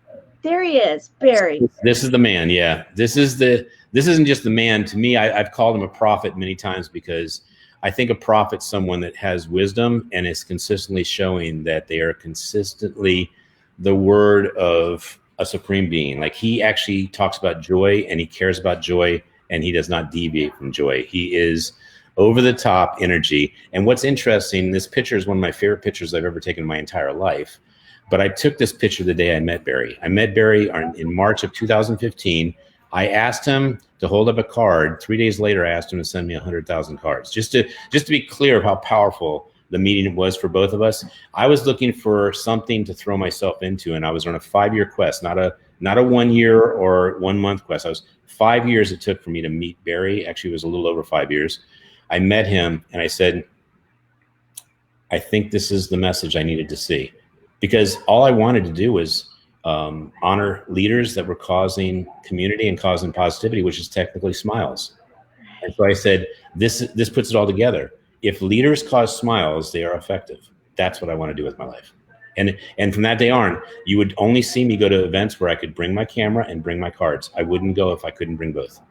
there he is, Barry. This is the man. Yeah. This isn't just the man. To me, I've called him a prophet many times because I think a prophet's someone that has wisdom and is consistently showing that they are consistently the word of a supreme being. Like he actually talks about joy and he cares about joy and he does not deviate from joy. He is over the top energy. And what's interesting, this picture is one of my favorite pictures I've ever taken in my entire life. But I took this picture the day I met Barry. I met Barry in March of 2015. I asked him to hold up a card. 3 days later, I asked him to send me 100,000 cards. Just to be clear of how powerful the meeting was for both of us. I was looking for something to throw myself into, and I was on a 5-year quest, not a 1 year or 1 month quest. I was 5 years it took for me to meet Barry. Actually, it was a little over 5 years. I met him, and I said, I think this is the message I needed to see. Because all I wanted to do was honor leaders that were causing community and causing positivity, which is technically smiles. And so I said, this puts it all together. If leaders cause smiles, they are effective. That's what I want to do with my life. And from that day on, you would only see me go to events where I could bring my camera and bring my cards. I wouldn't go if I couldn't bring both.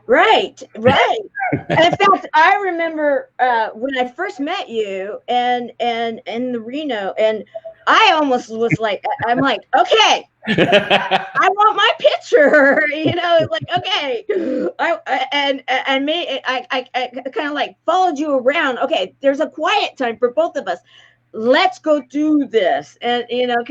Right. In fact, I remember when I first met you and in the Reno, and I almost was like, I'm like, okay, I want my picture, you know, like, okay. I kind of like followed you around. Okay, there's a quiet time for both of us. Let's go do this. And, you know,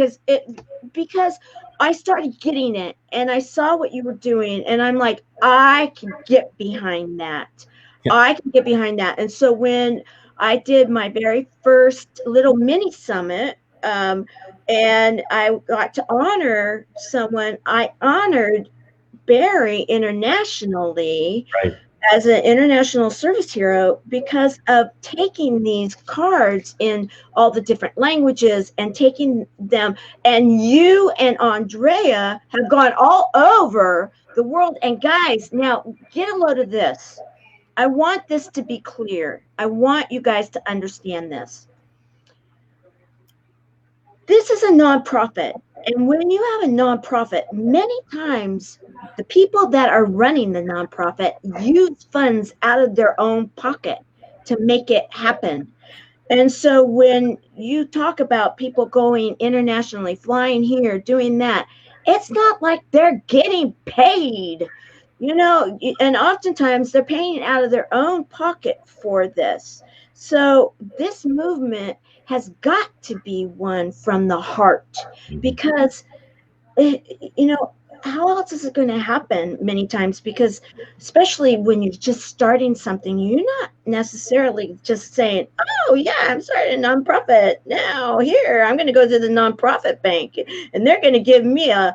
because I started getting it and I saw what you were doing and I'm like, I can get behind that. Yeah. I can get behind that. And so when I did my very first little mini summit, and I got to honor someone, I honored Barry internationally. Right. As an international service hero because of taking these cards in all the different languages and taking them. And you and Andrea have gone all over the world. And guys, now get a load of this. I want this to be clear. I want you guys to understand this. This is a nonprofit. And when you have a nonprofit, many times the people that are running the nonprofit use funds out of their own pocket to make it happen. And so when you talk about people going internationally, flying here, doing that, it's not like they're getting paid, you know, and oftentimes they're paying out of their own pocket for this. So this movement has got to be one from the heart because, you know, how else is it going to happen many times? Because especially when you're just starting something, you're not necessarily just saying, oh, yeah, I'm starting a nonprofit now. Here, I'm going to go to the nonprofit bank and they're going to give me a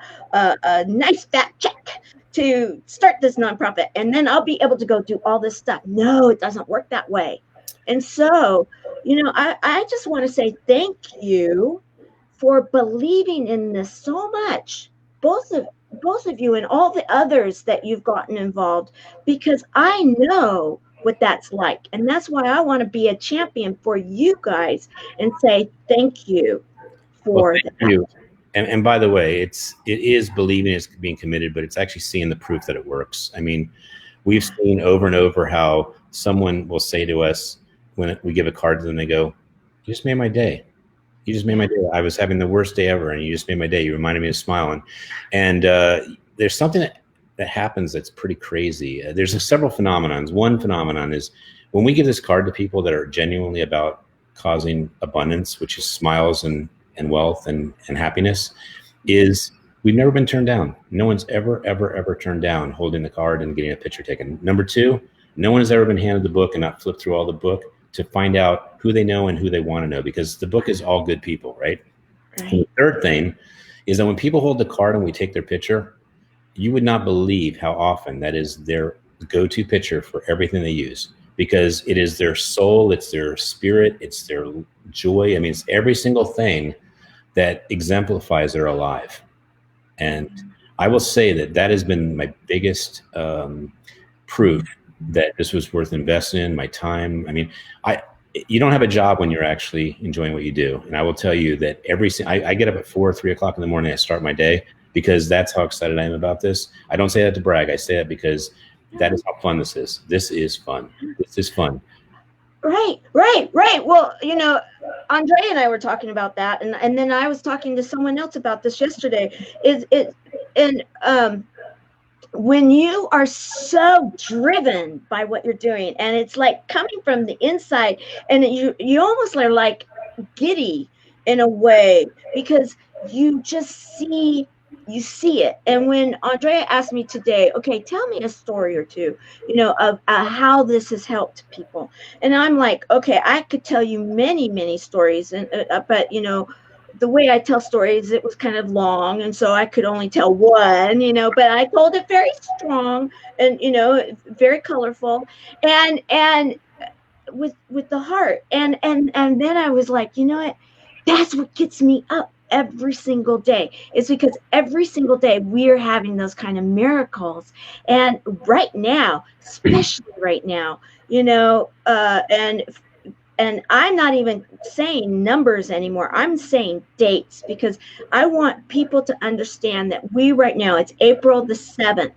nice fat check to start this nonprofit. And then I'll be able to go do all this stuff. No, it doesn't work that way. And so, you know, I just want to say thank you for believing in this so much, both of you and all the others that you've gotten involved, because I know what that's like. And that's why I want to be a champion for you guys and say thank you for thank that. you. And by the way, it is believing it's being committed, but it's actually seeing the proof that it works. I mean, we've seen over and over how someone will say to us when we give a card to them, they go, "You just made my day. You just made my day. I was having the worst day ever, and you just made my day. You reminded me of smiling." And there's something that happens that's pretty crazy. There's several phenomenons. One phenomenon is when we give this card to people that are genuinely about causing abundance, which is smiles and wealth and happiness, is we've never been turned down. No one's ever turned down holding the card and getting a picture taken. Number two, no one has ever been handed the book and not flipped through all the book to find out who they know and who they want to know, because the book is all good people, right? And the third thing is that when people hold the card and we take their picture, you would not believe how often that is their go-to picture for everything they use, because it is their soul, it's their spirit, it's their joy. I mean, it's every single thing that exemplifies they're alive. And I will say that has been my biggest proof that this was worth investing in, my time. I mean, you don't have a job when you're actually enjoying what you do. And I will tell you that I get up at 3 o'clock in the morning, I start my day, because that's how excited I am about this. I don't say that to brag. I say that because that is how fun this is. This is fun. This is fun. Right. Well, Andre and I were talking about that, and then I was talking to someone else about this yesterday. When you are so driven by what you're doing, and it's like coming from the inside, and you almost are like giddy in a way, because you just see it. And when Andrea asked me today, okay, tell me a story or two, of how this has helped people. And I'm like, okay, I could tell you many stories, but the way I tell stories, it was kind of long, and so I could only tell one, but I told it very strong and, very colorful and with the heart. And then I was like, what? That's what gets me up every single day. It's because every single day we're having those kind of miracles. And right now, especially right now, and I'm not even saying numbers anymore. I'm saying dates, because I want people to understand that right now, it's April the 7th,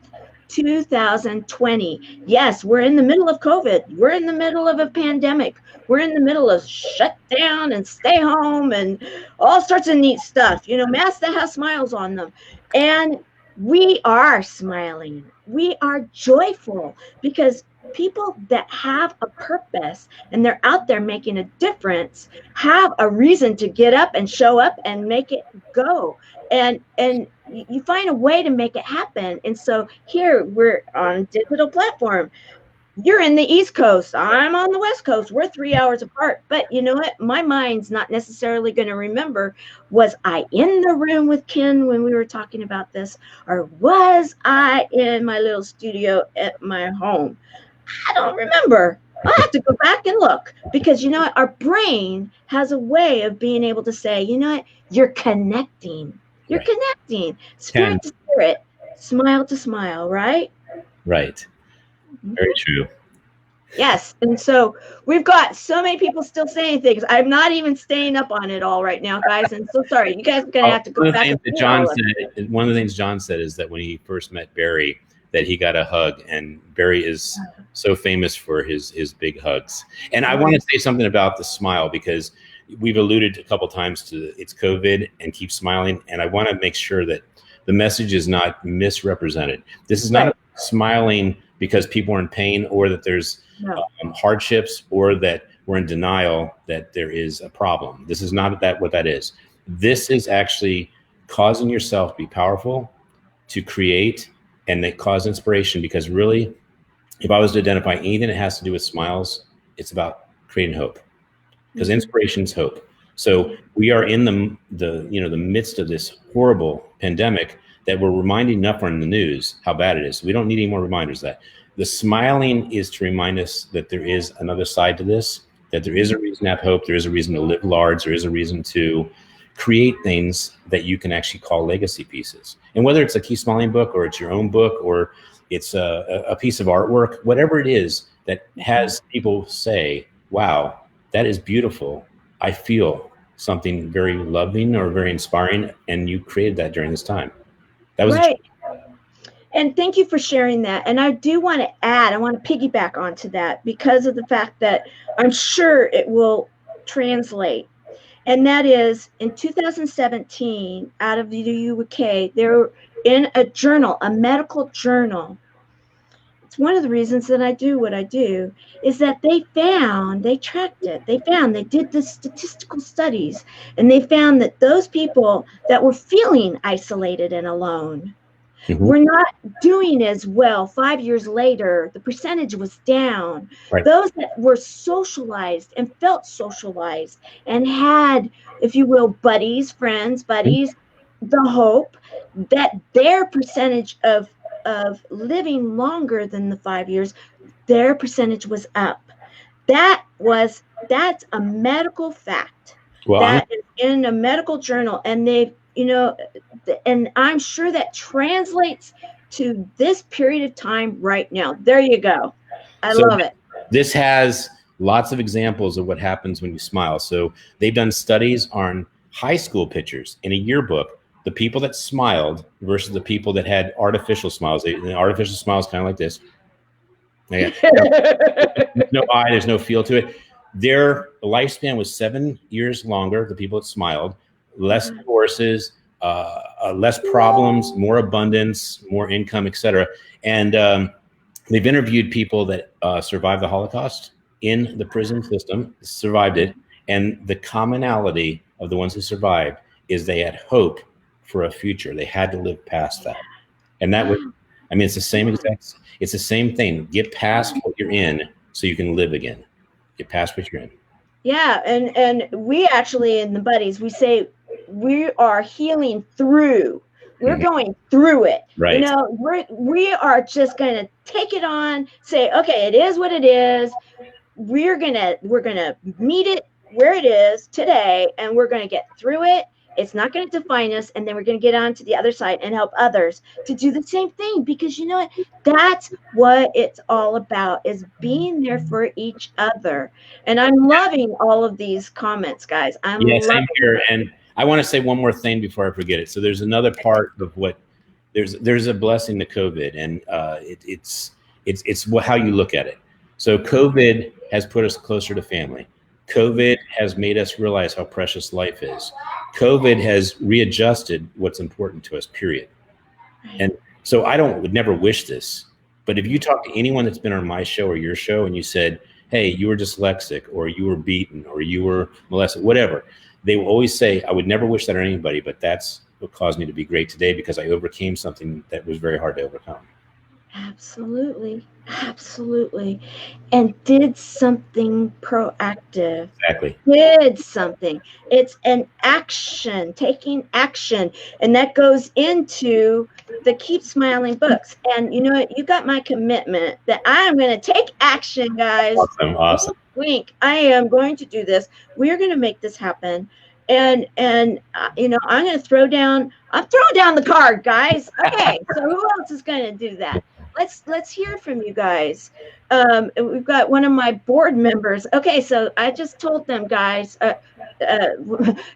2020. Yes, we're in the middle of COVID. We're in the middle of a pandemic. We're in the middle of shut down and stay home and all sorts of neat stuff, masks that have smiles on them. And we are smiling. We are joyful, because people that have a purpose and they're out there making a difference have a reason to get up and show up and make it go. And you find a way to make it happen. And so here we're on a digital platform. You're in the East Coast. I'm on the West Coast. We're 3 hours apart. But you know what? My mind's not necessarily going to remember, was I in the room with Ken when we were talking about this? Or was I in my little studio at my home? I don't remember. I'll have to go back and look, because what? Our brain has a way of being able to say, what? You're connecting. You're connecting. Spirit to spirit, smile to smile, right? Right. Very true. Yes. And so we've got so many people still saying things. I'm not even staying up on it all right now, guys. And so sorry. You guys are going to have to go back. One of the things John said is that when he first met Barry, that he got a hug, and Barry is so famous for his big hugs. And I want to say something about the smile, because we've alluded a couple times to it's COVID and keep smiling. And I want to make sure that the message is not misrepresented. This is not smiling because people are in pain, or that there's hardships, or that we're in denial that there is a problem. This is not what that is. This is actually causing yourself to be powerful, to create, and that cause inspiration. Because really, if I was to identify anything that has to do with smiles, it's about creating hope, because inspiration is hope. So we are in the midst of this horrible pandemic that we're reminding enough on the news how bad it is. We don't need any more reminders of that. The smiling is to remind us that there is another side to this, that there is a reason to have hope, there is a reason to live large, there is a reason to create things that you can actually call legacy pieces. And whether it's a Keep Smiling book, or it's your own book, or it's a piece of artwork, whatever it is that has people say, wow, that is beautiful. I feel something very loving or very inspiring, and you created that during this time. That was right. And thank you for sharing that. And I do want to add, I want to piggyback onto that because of the fact that I'm sure it will translate. And that is in 2017, out of the UK, they're in a journal, a medical journal. It's one of the reasons that I do what I do, is that they tracked it. They did the statistical studies, and they found that those people that were feeling isolated and alone, we're not doing as well 5 years later. The percentage was down. Right. Those that were socialized and felt socialized and had, if you will, buddies, friends, buddies, the hope that their percentage of living longer than the 5 years, their percentage was up. That's a medical fact. Well, that is in a medical journal, and they've, and I'm sure that translates to this period of time right now. There you go. I love it. This has lots of examples of what happens when you smile. So they've done studies on high school pictures in a yearbook, the people that smiled versus the people that had artificial smiles. The artificial smile is kind of like this. No eye, there's no feel to it. Their lifespan was 7 years longer, the people that smiled, less divorces, less problems, more abundance, more income, etc. And they've interviewed people that survived the Holocaust in the prison system, survived it. And the commonality of the ones who survived is they had hope for a future. They had to live past that. And that was, I mean, it's the same thing. Get past what you're in so you can live again. Get past what you're in. Yeah. And we actually, in the buddies, we say we are healing through. We're going through it. Right. We are just going to take it on, say, okay, it is what it is. We're going to meet it where it is today, and we're going to get through it. It's not going to define us. And then we're going to get on to the other side and help others to do the same thing, because you know what? That's what it's all about, is being there for each other. And I'm loving all of these comments, guys. Same here. And I want to say one more thing before I forget it. So there's another part of what there's a blessing to COVID, and it's how you look at it. So COVID has put us closer to family. COVID has made us realize how precious life is. COVID has readjusted what's important to us, period. And so would never wish this, but if you talk to anyone that's been on my show or your show and you said, hey, you were dyslexic, or you were beaten, or you were molested, whatever, they will always say, I would never wish that on anybody, but that's what caused me to be great today, because I overcame something that was very hard to overcome. Absolutely. Absolutely. And did something proactive. Exactly. Did something. It's an action, taking action. And that goes into the Keep Smiling books. And you know what? You got my commitment that I am going to take action, guys. Awesome. Wink. I am going to do this. We're going to make this happen. And I'm going to throw down the card, guys. Okay. So who else is going to do that? Let's hear from you guys. We've got one of my board members. Okay, so I just told them, guys,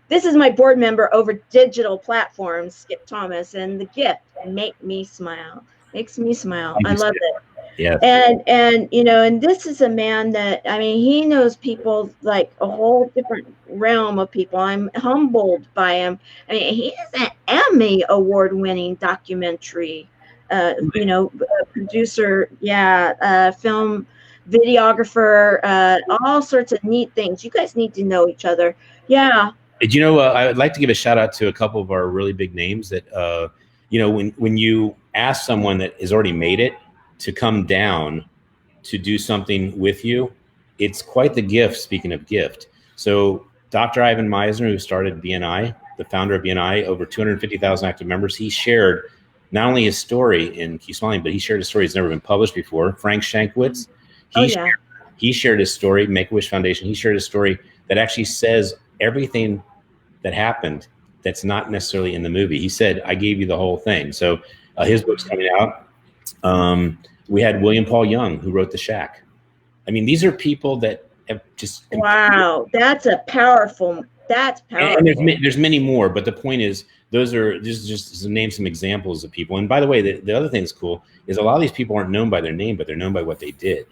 this is my board member over digital platforms, Skip Thomas, and the gift, makes me smile. I love it. Yeah. And this is a man that, I mean, he knows people like a whole different realm of people. I'm humbled by him. I mean, he is an Emmy award-winning documentary producer, film videographer, all sorts of neat things. You guys need to know each other. Yeah. I would like to give a shout out to a couple of our really big names that, when you ask someone that has already made it to come down to do something with you, it's quite the gift, speaking of gift. So Dr. Ivan Meisner, who started BNI, the founder of BNI, over 250,000 active members, he shared not only his story in Keep Smiling, but he shared a story that's never been published before. Frank Shankwitz, he shared his story, Make-A-Wish Foundation. He shared a story that actually says everything that happened that's not necessarily in the movie. He said, I gave you the whole thing. So his book's coming out. We had William Paul Young, who wrote The Shack. I mean, these are people that have just... Wow, that's a powerful That's And powerful. there's many more, but the point is, those are just to name some examples of people. And by the way, the other thing that's cool is a lot of these people aren't known by their name, but they're known by what they did.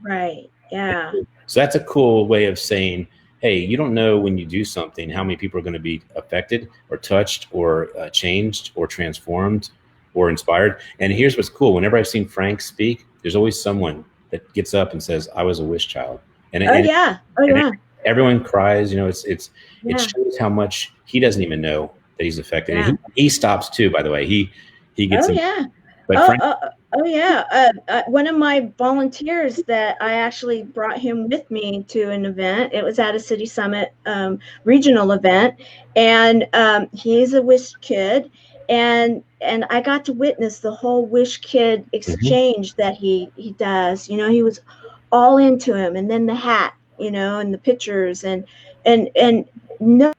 Right. Yeah. So that's a cool way of saying, hey, you don't know when you do something how many people are going to be affected or touched or changed or transformed or inspired. And here's what's cool: whenever I've seen Frank speak, there's always someone that gets up and says, "I was a wish child," and Oh yeah. Oh yeah. everyone cries. You know, it Yeah. shows how much he doesn't even know that he's affected. Yeah. And he stops too, by the way. He gets Oh him. yeah. But Oh, Frank, oh yeah. One of my volunteers that I actually brought him with me to an event. It was at a City Summit regional event, and he's a Wish kid, and I got to witness the whole Wish kid exchange that he does. You know, he was all into him, and then the hat, you know, and the pictures, and no.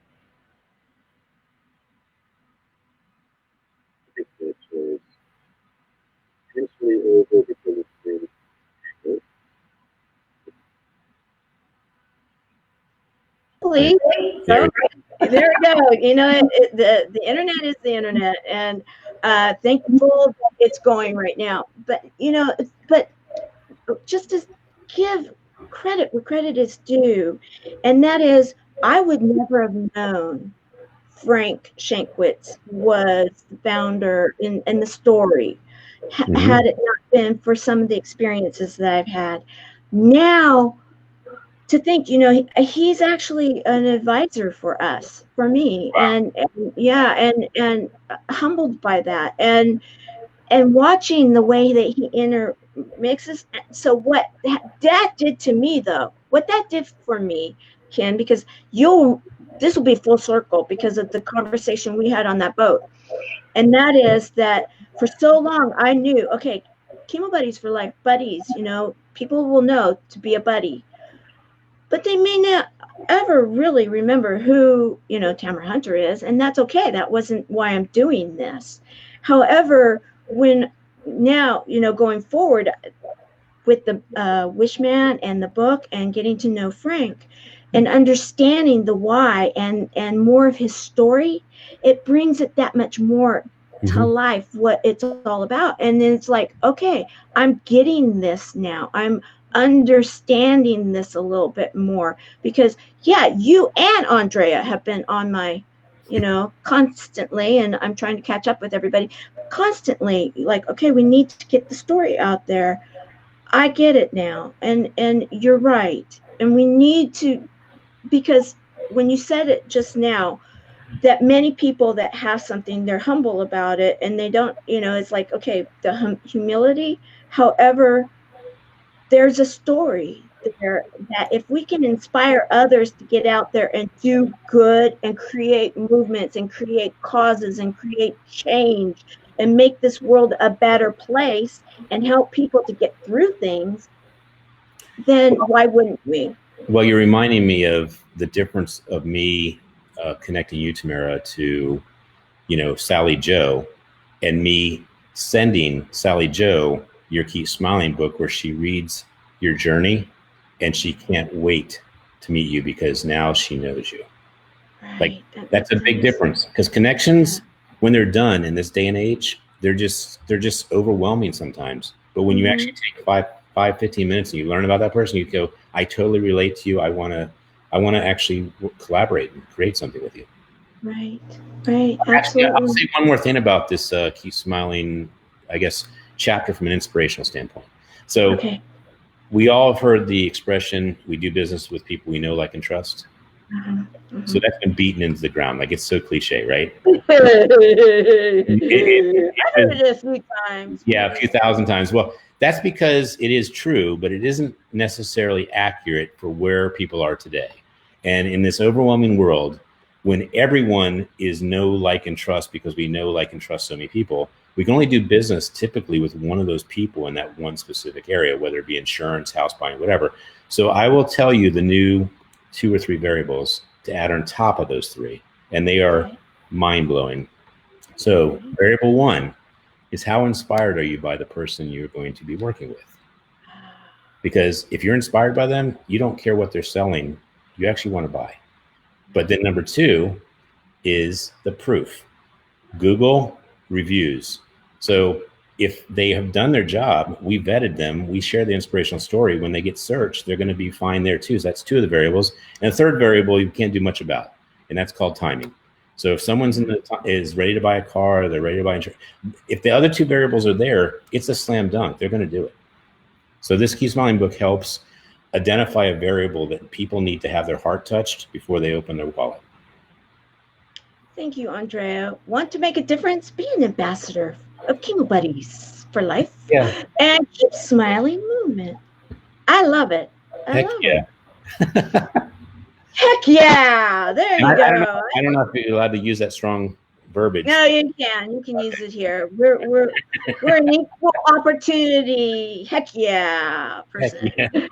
So there we go. You know, the internet is the internet, and thankful that it's going right now. But you know, but just to give credit where credit is due, and that is, I would never have known Frank Shankwitz was the founder in the story, had it not been for some of the experiences that I've had. Now, to think, you know, he's actually an advisor for us, for me, and yeah, and humbled by that, and watching the way that he intermixes. So what that did to me, though, what that did for me, Ken, because this will be full circle because of the conversation we had on that boat, and that is that for so long I knew, okay, chemo buddies for life, buddies, you know, people will know to be a buddy, but they may not ever really remember who, you know, Tamara Hunter is, and that's okay. That wasn't why I'm doing this. However, when now, you know, going forward with the Wishman and the book and getting to know Frank and understanding the why and more of his story, it brings it that much more to life, what it's all about. And then it's like, okay, I'm getting this now. I'm understanding this a little bit more, because yeah, you and Andrea have been on my, you know, constantly, and I'm trying to catch up with everybody constantly, like, okay, we need to get the story out there. I get it now, and you're right, and we need to, because when you said it just now, that many people that have something, they're humble about it, and they don't, you know, it's like, okay, the humility. However, there's a story there that if we can inspire others to get out there and do good and create movements and create causes and create change and make this world a better place and help people to get through things, then why wouldn't we? Well, you're reminding me of the difference of me connecting you, Tamara, to, you know, Sally Joe, and me sending Sally Joe your Keep Smiling book, where she reads your journey and she can't wait to meet you because now she knows you. Right. Like, that's a big difference, because connections, when they're done in this day and age, they're just overwhelming sometimes. But when you actually take 15 minutes and you learn about that person, you go, I totally relate to you. I want to actually collaborate and create something with you. Right. Absolutely. Actually, I'll say one more thing about this Keep Smiling, I guess, chapter from an inspirational standpoint. So we all have heard the expression, we do business with people we know, like, and trust. So that's been beaten into the ground. Like, it's so cliche, right? I heard it a few times. Yeah, a few thousand times. Well, that's because it is true, but it isn't necessarily accurate for where people are today. And in this overwhelming world, when everyone is know, like, and trust, because we know, like, and trust so many people, we can only do business typically with one of those people in that one specific area, whether it be insurance, house buying, whatever. So I will tell you the new 2 or 3 variables to add on top of those 3, and they are mind-blowing. So variable 1 is, how inspired are you by the person you're going to be working with? Because if you're inspired by them, you don't care what they're selling, you actually want to buy. But then number two is the proof. Google reviews. So if they have done their job, we vetted them, we share the inspirational story. When they get searched, they're going to be fine there too. So that's two of the variables. And the third variable you can't do much about, and that's called timing. So if someone's is ready to buy a car, they're ready to buy insurance. If the other two variables are there, it's a slam dunk. They're going to do it. So this Keep Smiling book helps identify a variable that people need to have their heart touched before they open their wallet. Thank you, Andrea. Want to make a difference? Be an ambassador of Chemo Buddies for life. Yeah. And Keep Smiling movement. I love it. Heck yeah. Heck yeah. There you go. I don't know if you're allowed to use that strong verbiage. No, you can. You can use it here. We're an equal opportunity. Heck yeah. Person. Heck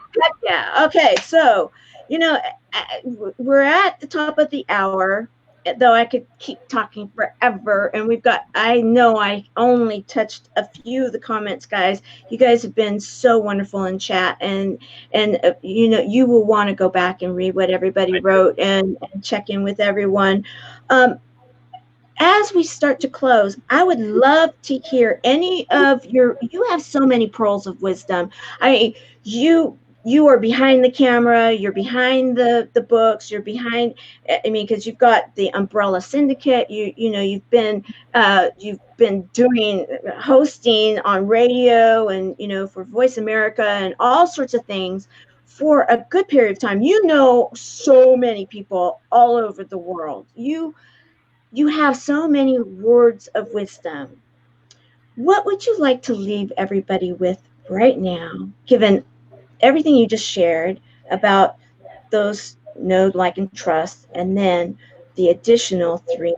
yeah. Okay, so we're at the top of the hour. Though I could keep talking forever, and I know I only touched a few of the comments, guys. You guys have been so wonderful in chat, and you will want to go back and read what everybody wrote and check in with everyone. As we start to close, I would love to hear any of you have so many pearls of wisdom. You are behind the camera, you're behind the books, you're behind, because you've got the Umbrella Syndicate, you've been doing hosting on radio and, for Voice America and all sorts of things for a good period of time. So many people all over the world. You have so many words of wisdom. What would you like to leave everybody with right now, given everything you just shared about those know, like, and trust, and then the additional 3?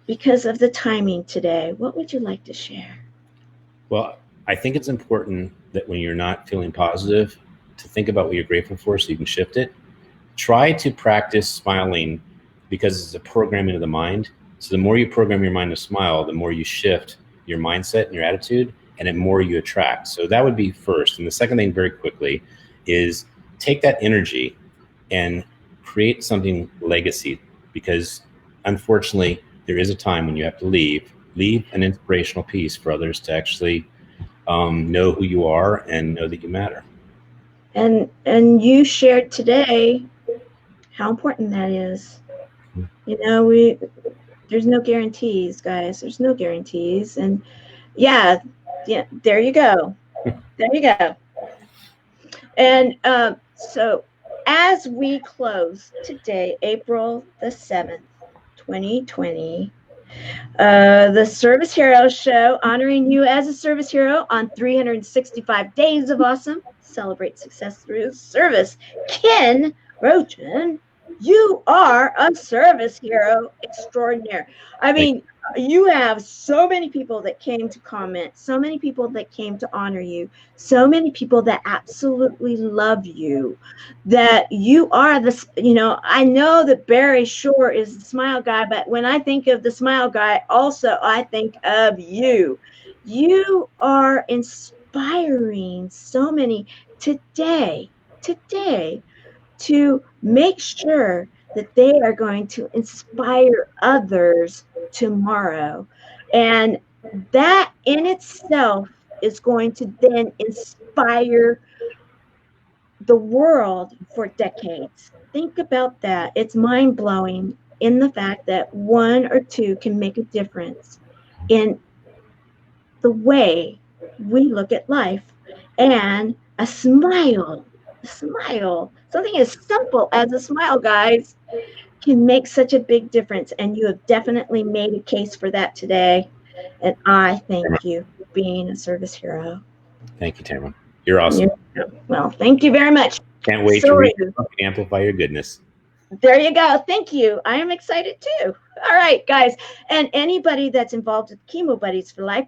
Because of the timing today, what would you like to share? Well, I think it's important that when you're not feeling positive, to think about what you're grateful for so you can shift it. Try to practice smiling, because it's a programming of the mind. So the more you program your mind to smile, the more you shift your mindset and your attitude, and the more you attract. So that would be first. And the second thing, very quickly, is take that energy and create something legacy, because unfortunately there is a time when you have to leave an inspirational piece for others to actually know who you are and know that you matter. And you shared today how important that is. There's no guarantees, guys. There's no guarantees. And yeah, there you go. There you go. And so as we close today, April the 7th, 2020, the Service Hero Show, honoring you as a service hero on 365 days of awesome. Celebrate success through service. Ken Rochon, you are a service hero extraordinaire. You have so many people that came to comment, so many people that came to honor you, so many people that absolutely love you, that you are I know that Barry Shore is the smile guy, but when I think of the smile guy, also I think of you. You are inspiring so many today to make sure that they are going to inspire others tomorrow. And that in itself is going to then inspire the world for decades. Think about that. It's mind-blowing in the fact that 1 or 2 can make a difference in the way we look at life. And a smile, something as simple as a smile, guys, can make such a big difference. And you have definitely made a case for that today. And I thank you for being a service hero. Thank you, Tamara. You're awesome. Well, thank you very much. Can't wait to read and amplify your goodness. There you go. Thank you. I am excited too. All right, guys. And anybody that's involved with Chemo Buddies for Life,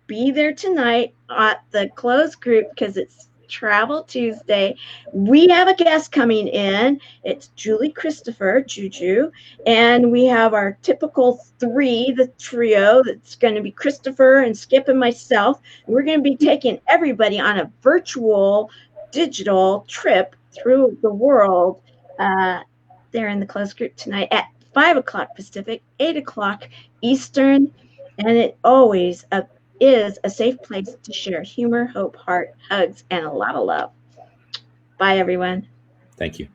be there tonight at the closed group, because it's Travel Tuesday. We have a guest coming in. It's Julie Christopher, Juju, and we have our typical 3, the trio. That's going to be Christopher and Skip and myself. We're going to be taking everybody on a virtual digital trip through the world there in the closed group tonight at 5 o'clock Pacific, 8 o'clock Eastern. And it always is a safe place to share humor, hope, heart, hugs, and a lot of love. Bye, everyone. Thank you.